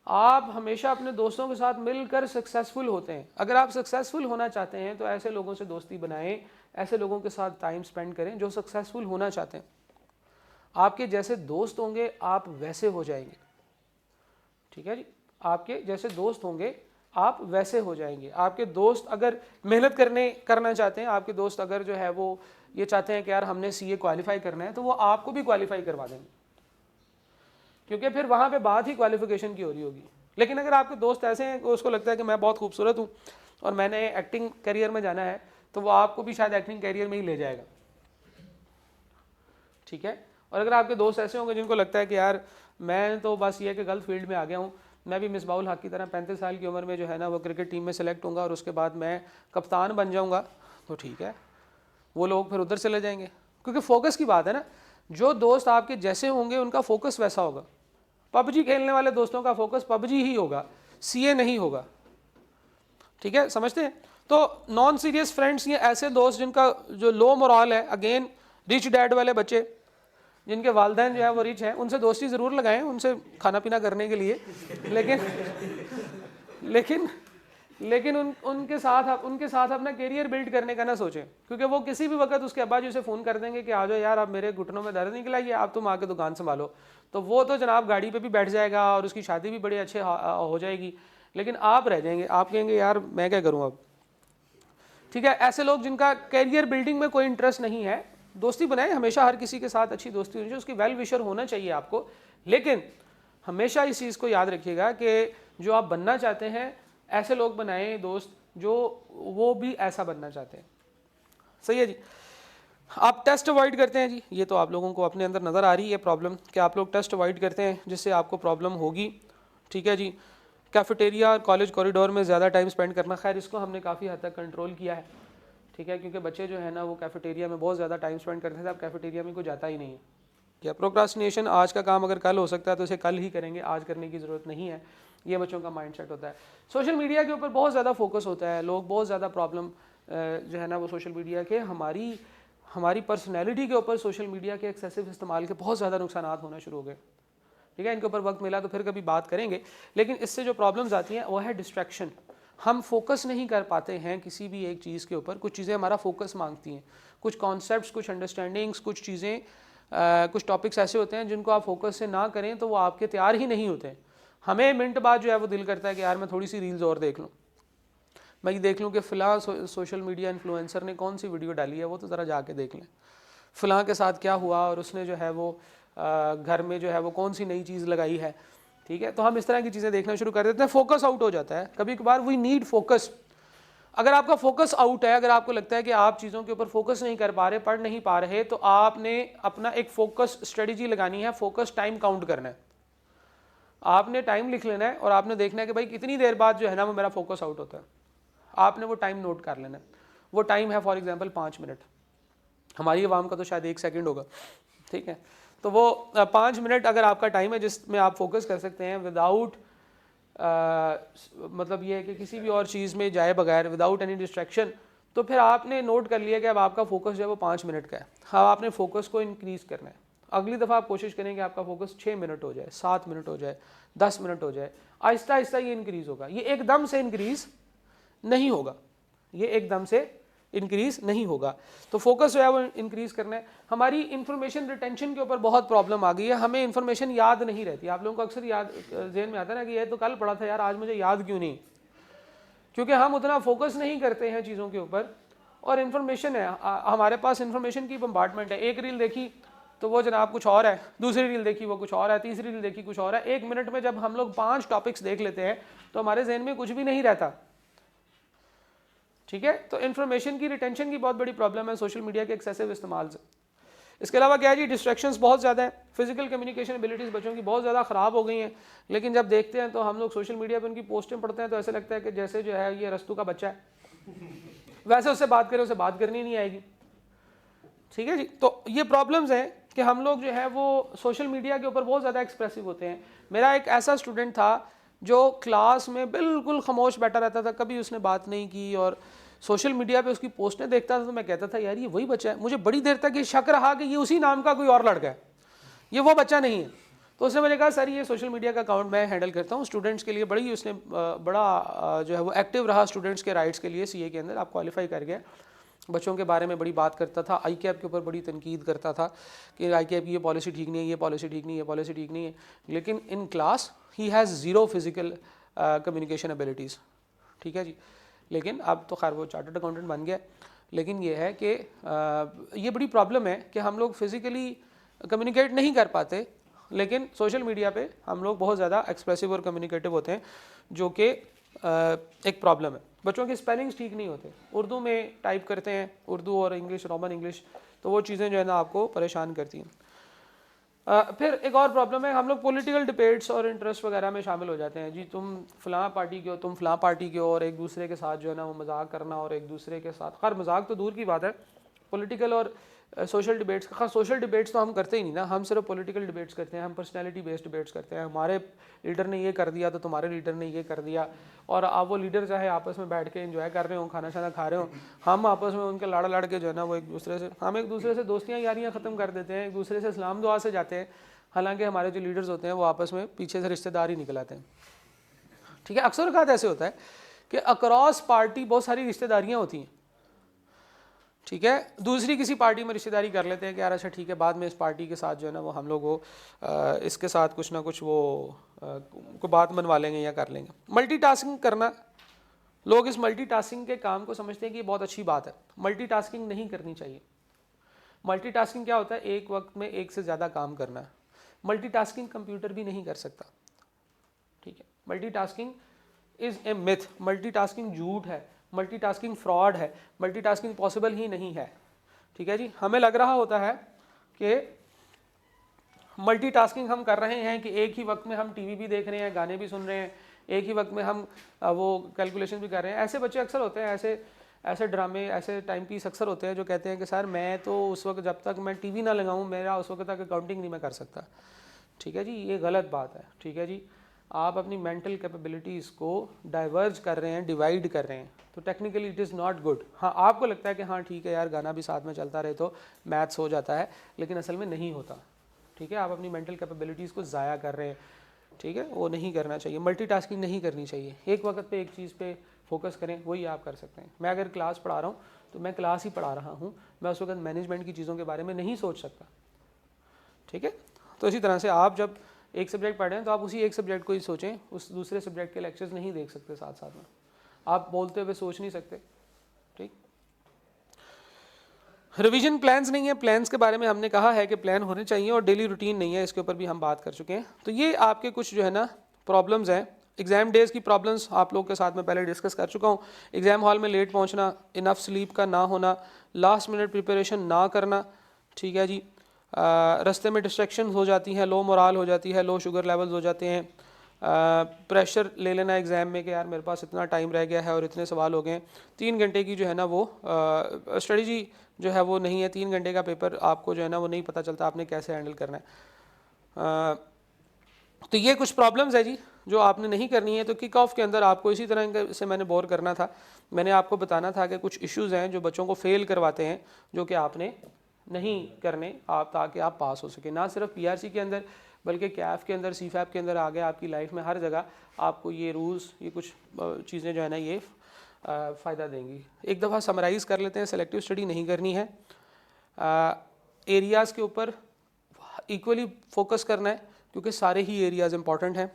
आप हमेशा अपने दोस्तों के साथ मिलकर सक्सेसफुल होते हैं। अगर आप सक्सेसफुल होना चाहते हैं तो ऐसे लोगों से दोस्ती बनाएं, ऐसे लोगों के साथ टाइम स्पेंड करें जो सक्सेसफुल होना चाहते हैं। आपके जैसे दोस्त होंगे आप वैसे हो जाएंगे, ठीक है जी। आपके जैसे दोस्त होंगे आप वैसे हो जाएंगे। आपके दोस्त अगर मेहनत करना चाहते हैं, आपके दोस्त अगर जो है वो ये चाहते हैं कि यार हमने सीए क्वालिफाई करना है, तो वो आपको भी क्वालिफाई करवा देंगे, क्योंकि फिर वहाँ पे बात ही क्वालिफिकेशन की हो रही होगी। लेकिन अगर आपके दोस्त ऐसे हैं कि उसको लगता है कि मैं बहुत खूबसूरत हूँ और मैंने एक्टिंग करियर में जाना है, तो वो आपको भी शायद एक्टिंग करियर में ही ले जाएगा, ठीक है। और अगर आपके दोस्त ऐसे होंगे जिनको लगता है कि यार मैं तो बस ये कि गलत फील्ड में आ गया हूँ, मैं भी मिसबाउल हक की तरह 35 साल की उम्र में जो है ना वो क्रिकेट टीम में सेलेक्ट होऊंगा और उसके बाद मैं कप्तान बन जाऊँगा, तो ठीक है, वो लोग फिर उधर चले जाएंगे। क्योंकि फोकस की बात है ना, जो दोस्त आपके जैसे होंगे उनका फोकस वैसा होगा। पबजी खेलने वाले दोस्तों का फोकस पबजी ही होगा, सीए नहीं होगा, ठीक है, समझते हैं। तो नॉन सीरियस फ्रेंड्स, ये ऐसे दोस्त जिनका जो लो मोरल है, अगेन रिच डैड वाले बच्चे जिनके वालिदैन जो है वो रिच हैं, उनसे दोस्ती ज़रूर लगाएं, उनसे खाना पीना करने के लिए, लेकिन उनके साथ अपना करियर बिल्ड करने का ना सोचें, क्योंकि वो किसी भी वक्त उसके अब्बा जी उसे फ़ोन कर देंगे कि आ जाओ यार, अब मेरे घुटनों में दर्द निकला, ये आप तुम आके दुकान संभालो। तो वो तो जनाब गाड़ी पे भी बैठ जाएगा और उसकी शादी भी बड़े अच्छे हो जाएगी, लेकिन आप रह जाएंगे, आप कहेंगे यार मैं क्या करूँ अब। ठीक है, ऐसे लोग जिनका करियर बिल्डिंग में कोई इंटरेस्ट नहीं है, दोस्ती बनाए, हमेशा हर किसी के साथ अच्छी दोस्ती होनी चाहिए, उसकी वेल विशर होना चाहिए आपको, लेकिन हमेशा इस चीज़ को याद रखिएगा कि जो आप बनना चाहते हैं ऐसे लोग बनाएं दोस्त जो वो भी ऐसा बनना चाहते हैं। सही है जी। आप टेस्ट अवॉइड करते हैं जी, ये तो आप लोगों को अपने अंदर नज़र आ रही है प्रॉब्लम कि आप लोग टेस्ट अवॉइड करते हैं जिससे आपको प्रॉब्लम होगी। ठीक है जी। कैफेटेरिया और कॉलेज कॉरिडोर में ज़्यादा टाइम स्पेंड करना, खैर इसको हमने काफ़ी हद तक कंट्रोल किया है। ठीक है, क्योंकि बच्चे जो है ना वो कैफेटेरिया में बहुत ज़्यादा टाइम स्पेंड करते थे, अब कैफेटेरिया में कोई जाता ही नहीं है। क्या प्रोक्रास्टिनेशन, आज का काम अगर कल हो सकता है तो इसे कल ही करेंगे, आज करने की ज़रूरत नहीं है, ये बच्चों का माइंडसेट होता है। सोशल मीडिया के ऊपर बहुत ज़्यादा फोकस होता है, लोग बहुत ज़्यादा प्रॉब्लम जो है ना वो सोशल मीडिया के हमारी पर्सनैलिटी के ऊपर सोशल मीडिया के एक्सेसिव इस्तेमाल के बहुत ज़्यादा नुकसान होना शुरू हो गए। ठीक है, इनके ऊपर वक्त मिला तो फिर कभी बात करेंगे, लेकिन इससे जो प्रॉब्लम्स आती हैं वो है डिस्ट्रैक्शन। हम फोकस नहीं कर पाते हैं किसी भी एक चीज़ के ऊपर, कुछ चीज़ें हमारा फोकस मांगती हैं, कुछ कॉन्सेप्ट्स, कुछ अंडरस्टैंडिंग्स, कुछ चीज़ें, कुछ टॉपिक्स ऐसे होते हैं जिनको आप फोकस से ना करें तो वो आपके तैयार ही नहीं होते। हमें मिनट बाद जो है वो दिल करता है कि यार मैं थोड़ी सी रील्स और देख लूँ, मैं ये देख लूँ कि फ़लाँ सोशल मीडिया इन्फ्लुएंसर ने कौन सी वीडियो डाली है, वो तो ज़रा जाके देख लें, फ़लाँ के साथ क्या हुआ और उसने जो है वो घर में जो है वो कौन सी नई चीज़ लगाई है। ठीक है, तो हम इस तरह की चीज़ें देखना शुरू कर देते हैं, फोकस आउट हो जाता है। कभी कभार वी नीड फोकस। अगर आपका फोकस आउट है, अगर आपको लगता है कि आप चीज़ों के ऊपर फोकस नहीं कर पा रहे, पढ़ नहीं पा रहे, तो आपने अपना एक फोकस स्ट्रेटजी लगानी है, फोकस टाइम काउंट करना है। आपने टाइम लिख लेना है और आपने देखना है कि भाई कितनी देर बाद जो है ना वो मेरा फोकस आउट होता है, आपने वो टाइम नोट कर लेना है। वो टाइम है फॉर एग्जांपल 5 मिनट, हमारी आवाम का तो शायद 1 सेकंड होगा। ठीक है, तो वो 5 मिनट अगर आपका टाइम है जिसमें आप फोकस कर सकते हैं विदाउट मतलब ये है कि किसी भी और चीज़ में जाए बगैर, विदाउट एनी डिस्ट्रैक्शन, तो फिर आपने नोट कर लिया कि अब आपका फोकस जो है वो 5 मिनट का है। हाँ, आपने फोकस को इंक्रीज़ करना है। अगली दफ़ा आप कोशिश करें कि आपका फोकस 6 मिनट हो जाए, 7 मिनट हो जाए, 10 मिनट हो जाए, आहिस्ता आहिस्ता ये इंक्रीज़ होगा। ये एकदम से इंक्रीज़ नहीं होगा, ये एकदम से इंक्रीज़ नहीं होगा। तो फोकस जो है वो इंक्रीज़ करना है। हमारी इंफॉर्मेशन रिटेंशन के ऊपर बहुत प्रॉब्लम आ गई है, हमें इंफॉर्मेशन याद नहीं रहती। आप लोगों को अक्सर याद ज़हन में आता है ना कि ये तो कल पढ़ा था यार, आज मुझे याद क्यों नहीं, क्योंकि हम उतना फोकस नहीं करते हैं चीज़ों के ऊपर। और इन्फॉर्मेशन है, हमारे पास इन्फॉर्मेशन की बम्बार्टमेंट है। एक रील देखी तो वो जनाब कुछ और है, दूसरी रील देखी वो कुछ और है, तीसरी रील देखी कुछ और है। 1 मिनट में जब हम लोग 5 टॉपिक्स देख लेते हैं तो हमारे जहन में कुछ भी नहीं रहता। ठीक है, तो इन्फॉर्मेशन की रिटेंशन की बहुत बड़ी प्रॉब्लम है सोशल मीडिया के एक्सेसिव इस्तेमाल से। इसके अलावा क्या है जी, डिस्ट्रैक्शंस बहुत ज़्यादा है। फिजिकल कम्युनिकेशन एबिलिटीज़ बच्चों की बहुत ज़्यादा ख़राब हो गई हैं, लेकिन जब देखते हैं तो हम लोग सोशल मीडिया पे उनकी पोस्टें पढ़ते हैं तो ऐसे लगता है कि जैसे जो है ये रस्तू का बच्चा है, वैसे उससे बात करें, उसे बात करनी नहीं आएगी। ठीक है जी, तो ये प्रॉब्लम्स हैं कि हम लोग जो है वो सोशल मीडिया के ऊपर बहुत ज़्यादा एक्सप्रेसिव होते हैं। मेरा एक ऐसा स्टूडेंट था जो क्लास में बिल्कुल खामोश बैठा रहता था, कभी उसने बात नहीं की, और सोशल मीडिया पे उसकी पोस्टें देखता था तो मैं कहता था यार ये वही बच्चा है। मुझे बड़ी देर तक ये शक रहा कि ये उसी नाम का कोई और लड़का है, ये वो बच्चा नहीं है। तो उसने मुझे कहा सर ये सोशल मीडिया का अकाउंट मैं हैंडल करता हूँ स्टूडेंट्स के लिए, बड़ी उसने बड़ा जो है वो एक्टिव रहा स्टूडेंट्स के राइट्स के लिए। सीए के अंदर आप क्वालिफाई कर गया, बच्चों के बारे में बड़ी बात करता था, आई कैप के ऊपर बड़ी तनकीद करता था कि आई कैप की ये पॉलिसी ठीक नहीं है, ये पॉलिसी ठीक नहीं है, ये पॉलिसी ठीक नहीं है। लेकिन in class he has zero physical communication abilities. ठीक है जी, लेकिन अब तो खैर वो चार्टर्ड अकाउंटेंट बन गया। लेकिन ये है कि ये बड़ी प्रॉब्लम है कि हम लोग फिज़िकली कम्युनिकेट नहीं कर पाते, लेकिन सोशल मीडिया पे हम लोग बहुत ज़्यादा एक्सप्रेसिव और कम्युनिकेटिव होते हैं, जो कि एक प्रॉब्लम है। बच्चों के स्पेलिंग्स ठीक नहीं होते, उर्दू में टाइप करते हैं, उर्दू और इंग्लिश, रोमन इंग्लिश, तो वो चीज़ें जो है ना आपको परेशान करती हैं। फिर एक और प्रॉब्लम है, हम लोग पॉलिटिकल डिबेट्स और इंटरेस्ट वगैरह में शामिल हो जाते हैं। जी तुम फ़लाँ पार्टी के हो, तुम फ़लाँ पार्टी के हो, और एक दूसरे के साथ जो है ना वो मजाक करना, और एक दूसरे के साथ, खैर मजाक तो दूर की बात है, पॉलिटिकल और सोशल डिबेट्स, खास सोशल डिबेट्स तो हम करते ही नहीं ना, हम सिर्फ पॉलिटिकल डिबेट्स करते हैं, हम पर्सनैलिटी बेस्ड डिबेट्स करते हैं। हमारे लीडर ने ये कर दिया तो तुम्हारे लीडर ने ये कर दिया, और आप वो लीडर चाहे आपस में बैठ के एंजॉय कर रहे हो, खाना शाना खा रहे हो, हम आपस में उनके लड़ के जो है ना वो एक दूसरे से दोस्तियाँ यारियाँ ख़त्म कर देते हैं, एक दूसरे से सलाम दुआ से जाते हैं, हालांकि हमारे जो लीडर्स होते हैं वो आपस में पीछे से रिश्तेदार ही निकल आते हैं। ठीक है, अक्सर औक़ात ऐसे होता है कि अक्रॉस पार्टी बहुत सारी रिश्तेदारियाँ होती हैं, ठीक है, दूसरी किसी पार्टी में रिश्तेदारी कर लेते हैं कि यार अच्छा ठीक है, बाद में इस पार्टी के साथ जो है ना वो हम लोग वो इसके साथ कुछ ना कुछ वो को बात मनवा लेंगे या कर लेंगे। मल्टीटास्किंग करना, लोग इस मल्टीटास्किंग के काम को समझते हैं कि ये बहुत अच्छी बात है। मल्टीटास्किंग नहीं करनी चाहिए। मल्टीटास्किंग क्या होता है? एक वक्त में एक से ज़्यादा काम करना है। मल्टीटास्किंग कंप्यूटर भी नहीं कर सकता, ठीक है। Multitasking is a myth, multitasking झूठ है, मल्टीटास्किंग फ्रॉड है, मल्टीटास्किंग पॉसिबल ही नहीं है, ठीक है जी। हमें लग रहा होता है कि मल्टीटास्किंग हम कर रहे हैं कि एक ही वक्त में हम टीवी भी देख रहे हैं, गाने भी सुन रहे हैं, एक ही वक्त में हम वो कैलकुलेशन भी कर रहे हैं। ऐसे बच्चे अक्सर होते हैं, ऐसे ड्रामे, ऐसे टाइम पीस अक्सर होते हैं जो कहते हैं कि सर मैं तो उस वक्त जब तक मैं टीवी ना लगाऊं मेरा उस वक्त तक अकाउंटिंग नहीं मैं कर सकता, ठीक है जी। ये गलत बात है, ठीक है जी। आप अपनी मेंटल कैपेबिलिटीज़ को डाइवर्ज कर रहे हैं, डिवाइड कर रहे हैं, तो technically it is not good. हाँ, आपको लगता है कि हाँ ठीक है यार गाना भी साथ में चलता रहे तो मैथ्स हो जाता है, लेकिन असल में नहीं होता, ठीक है। आप अपनी मेंटल कैपेबिलिटीज़ को ज़ाया कर रहे हैं, ठीक है, वो नहीं करना चाहिए। मल्टीटास्किंग नहीं करनी चाहिए। एक वक्त पे एक चीज़ पे फोकस करें, वही आप कर सकते हैं। मैं अगर क्लास पढ़ा रहा हूँ तो मैं क्लास ही पढ़ा रहा हूँ, मैं उस वक्त मैनेजमेंट की चीज़ों के बारे में नहीं सोच सकता, ठीक है। तो इसी तरह से आप जब एक सब्जेक्ट पढ़ रहे हैं तो आप उसी एक सब्जेक्ट को ही सोचें, उस दूसरे सब्जेक्ट के लेक्चर्स नहीं देख सकते साथ साथ में, आप बोलते हुए सोच नहीं सकते, ठीक। रिवीजन प्लान्स नहीं है, प्लान्स के बारे में हमने कहा है कि प्लान होने चाहिए और डेली रूटीन नहीं है, इसके ऊपर भी हम बात कर चुके हैं। तो ये आपके कुछ जो है ना प्रॉब्लम्स हैं। एग्जाम डेज की प्रॉब्लम्स आप लोग के साथ में पहले डिस्कस कर चुका हूँ। एग्जाम हॉल में लेट पहुँचना, इनफ स्लीप का ना होना, लास्ट मिनट प्रिपरेशन ना करना, ठीक है जी। रास्ते में डिस्ट्रैक्शन हो जाती हैं, लो मोराल हो जाती है, लो शुगर लेवल्स हो जाते हैं, प्रेशर ले लेना एग्ज़ाम में कि यार मेरे पास इतना टाइम रह गया है और इतने सवाल हो गए हैं। 3 घंटे की जो है ना वो स्ट्रेटजी जो है वो नहीं है, 3 घंटे का पेपर आपको जो है ना वो नहीं पता चलता आपने कैसे हैंडल करना है। तो ये कुछ प्रॉब्लम्स है जी जो आपने नहीं करनी है। तो किक ऑफ के अंदर आपको इसी तरह से मैंने बोर करना था, मैंने आपको बताना था कि कुछ इश्यूज़ हैं जो बच्चों को फेल करवाते हैं, जो कि आपने नहीं करने आप, ताकि आप पास हो सके। ना सिर्फ पीआरसी के अंदर बल्कि कैफ के अंदर, सीफैप के अंदर, आगे आपकी लाइफ में हर जगह आपको ये रूल्स, ये कुछ चीज़ें जो है ना ये फ़ायदा देंगी। एक दफ़ा समराइज़ कर लेते हैं, सेलेक्टिव स्टडी नहीं करनी है, एरियाज़ के ऊपर इक्वली फोकस करना है क्योंकि सारे ही एरियाज़ इंपॉर्टेंट हैं,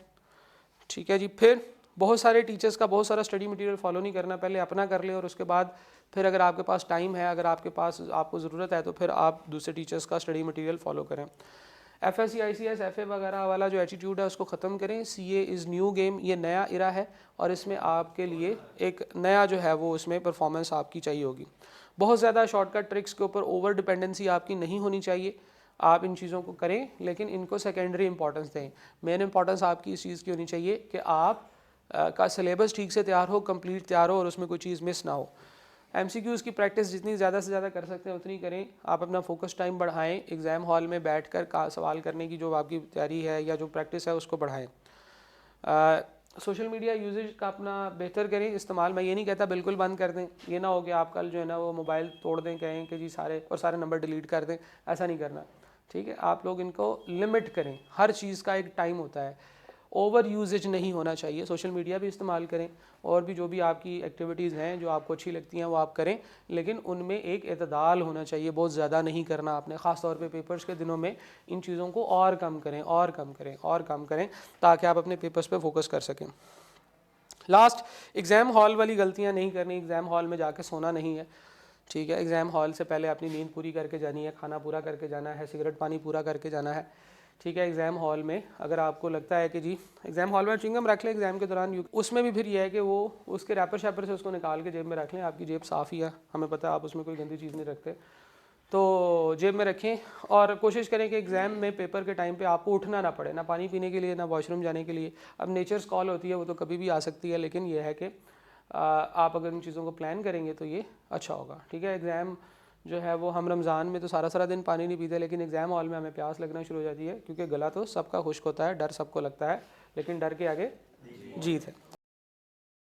ठीक है जी। फिर बहुत सारे टीचर्स का बहुत सारा स्टडी मटेरियल फॉलो नहीं करना, पहले अपना कर ले और उसके बाद फिर अगर आपके पास टाइम है, अगर आपके पास आपको ज़रूरत है तो फिर आप दूसरे टीचर्स का स्टडी मटेरियल फॉलो करें। एफएससी, आईसीएस, एफए वगैरह वाला जो एटीट्यूड है उसको ख़त्म करें। सीए इज़ न्यू गेम, ये नया इरा है और इसमें आपके लिए एक नया जो है वो उसमें परफॉर्मेंस आपकी चाहिए होगी। बहुत ज़्यादा शॉर्टकट ट्रिक्स के ऊपर ओवर डिपेंडेंसी आपकी नहीं होनी चाहिए। आप इन चीज़ों को करें लेकिन इनको सेकेंडरी इंपॉर्टेंस दें। मेन इंपॉर्टेंस आपकी इस चीज़ की होनी चाहिए कि आप का सिलेबस ठीक से तैयार हो, कंप्लीट तैयार हो और उसमें कोई चीज़ मिस ना हो। एमसीक्यूज़ की प्रैक्टिस जितनी ज़्यादा से ज़्यादा कर सकते हैं उतनी करें। आप अपना फोकस टाइम बढ़ाएं, एग्ज़ाम हॉल में बैठकर का सवाल करने की जो आपकी तैयारी है या जो प्रैक्टिस है उसको बढ़ाएं। सोशल मीडिया यूजेज का अपना बेहतर करें इस्तेमाल। मैं ये नहीं कहता बिल्कुल बंद कर दें, ये ना हो कि आप कल जो है ना वो मोबाइल तोड़ दें, कहें कि जी सारे नंबर डिलीट कर दें, ऐसा नहीं करना, ठीक है। आप लोग इनको लिमिट करें, हर चीज़ का एक टाइम होता है, ओवर यूजेज नहीं होना चाहिए। सोशल मीडिया भी इस्तेमाल करें और भी जो भी आपकी एक्टिविटीज़ हैं जो आपको अच्छी लगती हैं वो आप करें, लेकिन उनमें एक एतदाल होना चाहिए, बहुत ज़्यादा नहीं करना आपने। ख़ास तौर पे पेपर्स के दिनों में इन चीज़ों को और कम करें और कम करें और कम करें ताकि आप अपने पेपर्स पे फोकस कर सकें। लास्ट, एग्ज़ाम हॉल वाली गलतियाँ नहीं करनी। एग्ज़ाम हॉल में जाके सोना नहीं है, ठीक है। एग्ज़ाम हॉल से पहले अपनी नींद पूरी करके जानी है, खाना पूरा करके जाना है, सिगरेट पानी पूरा करके जाना है, ठीक है। एग्ज़ाम हॉल में अगर आपको लगता है कि जी एग्ज़ाम हॉल में च्युइंगम रख लें एग्ज़ाम के दौरान, उसमें भी फिर यह है कि वो उसके रैपर शैपर से उसको निकाल के जेब में रख लें। आपकी जेब साफ़ ही है, हमें पता है आप उसमें कोई गंदी चीज़ नहीं रखते, तो जेब में रखें और कोशिश करें कि एग्ज़ाम में पेपर के टाइम पे आपको उठना ना पड़े, ना पानी पीने के लिए ना वॉशरूम जाने के लिए। अब नेचर्स कॉल होती है वो तो कभी भी आ सकती है, लेकिन यह है कि आप अगर इन चीज़ों को प्लान करेंगे तो ये अच्छा होगा, ठीक है। एग्ज़ाम जो है वो हम रमज़ान में तो सारा दिन पानी नहीं पीते, लेकिन एग्ज़ाम हॉल में हमें प्यास लगना शुरू हो जाती है क्योंकि गला तो सबका खुश्क होता है, डर सबको लगता है, लेकिन डर के आगे जीत है।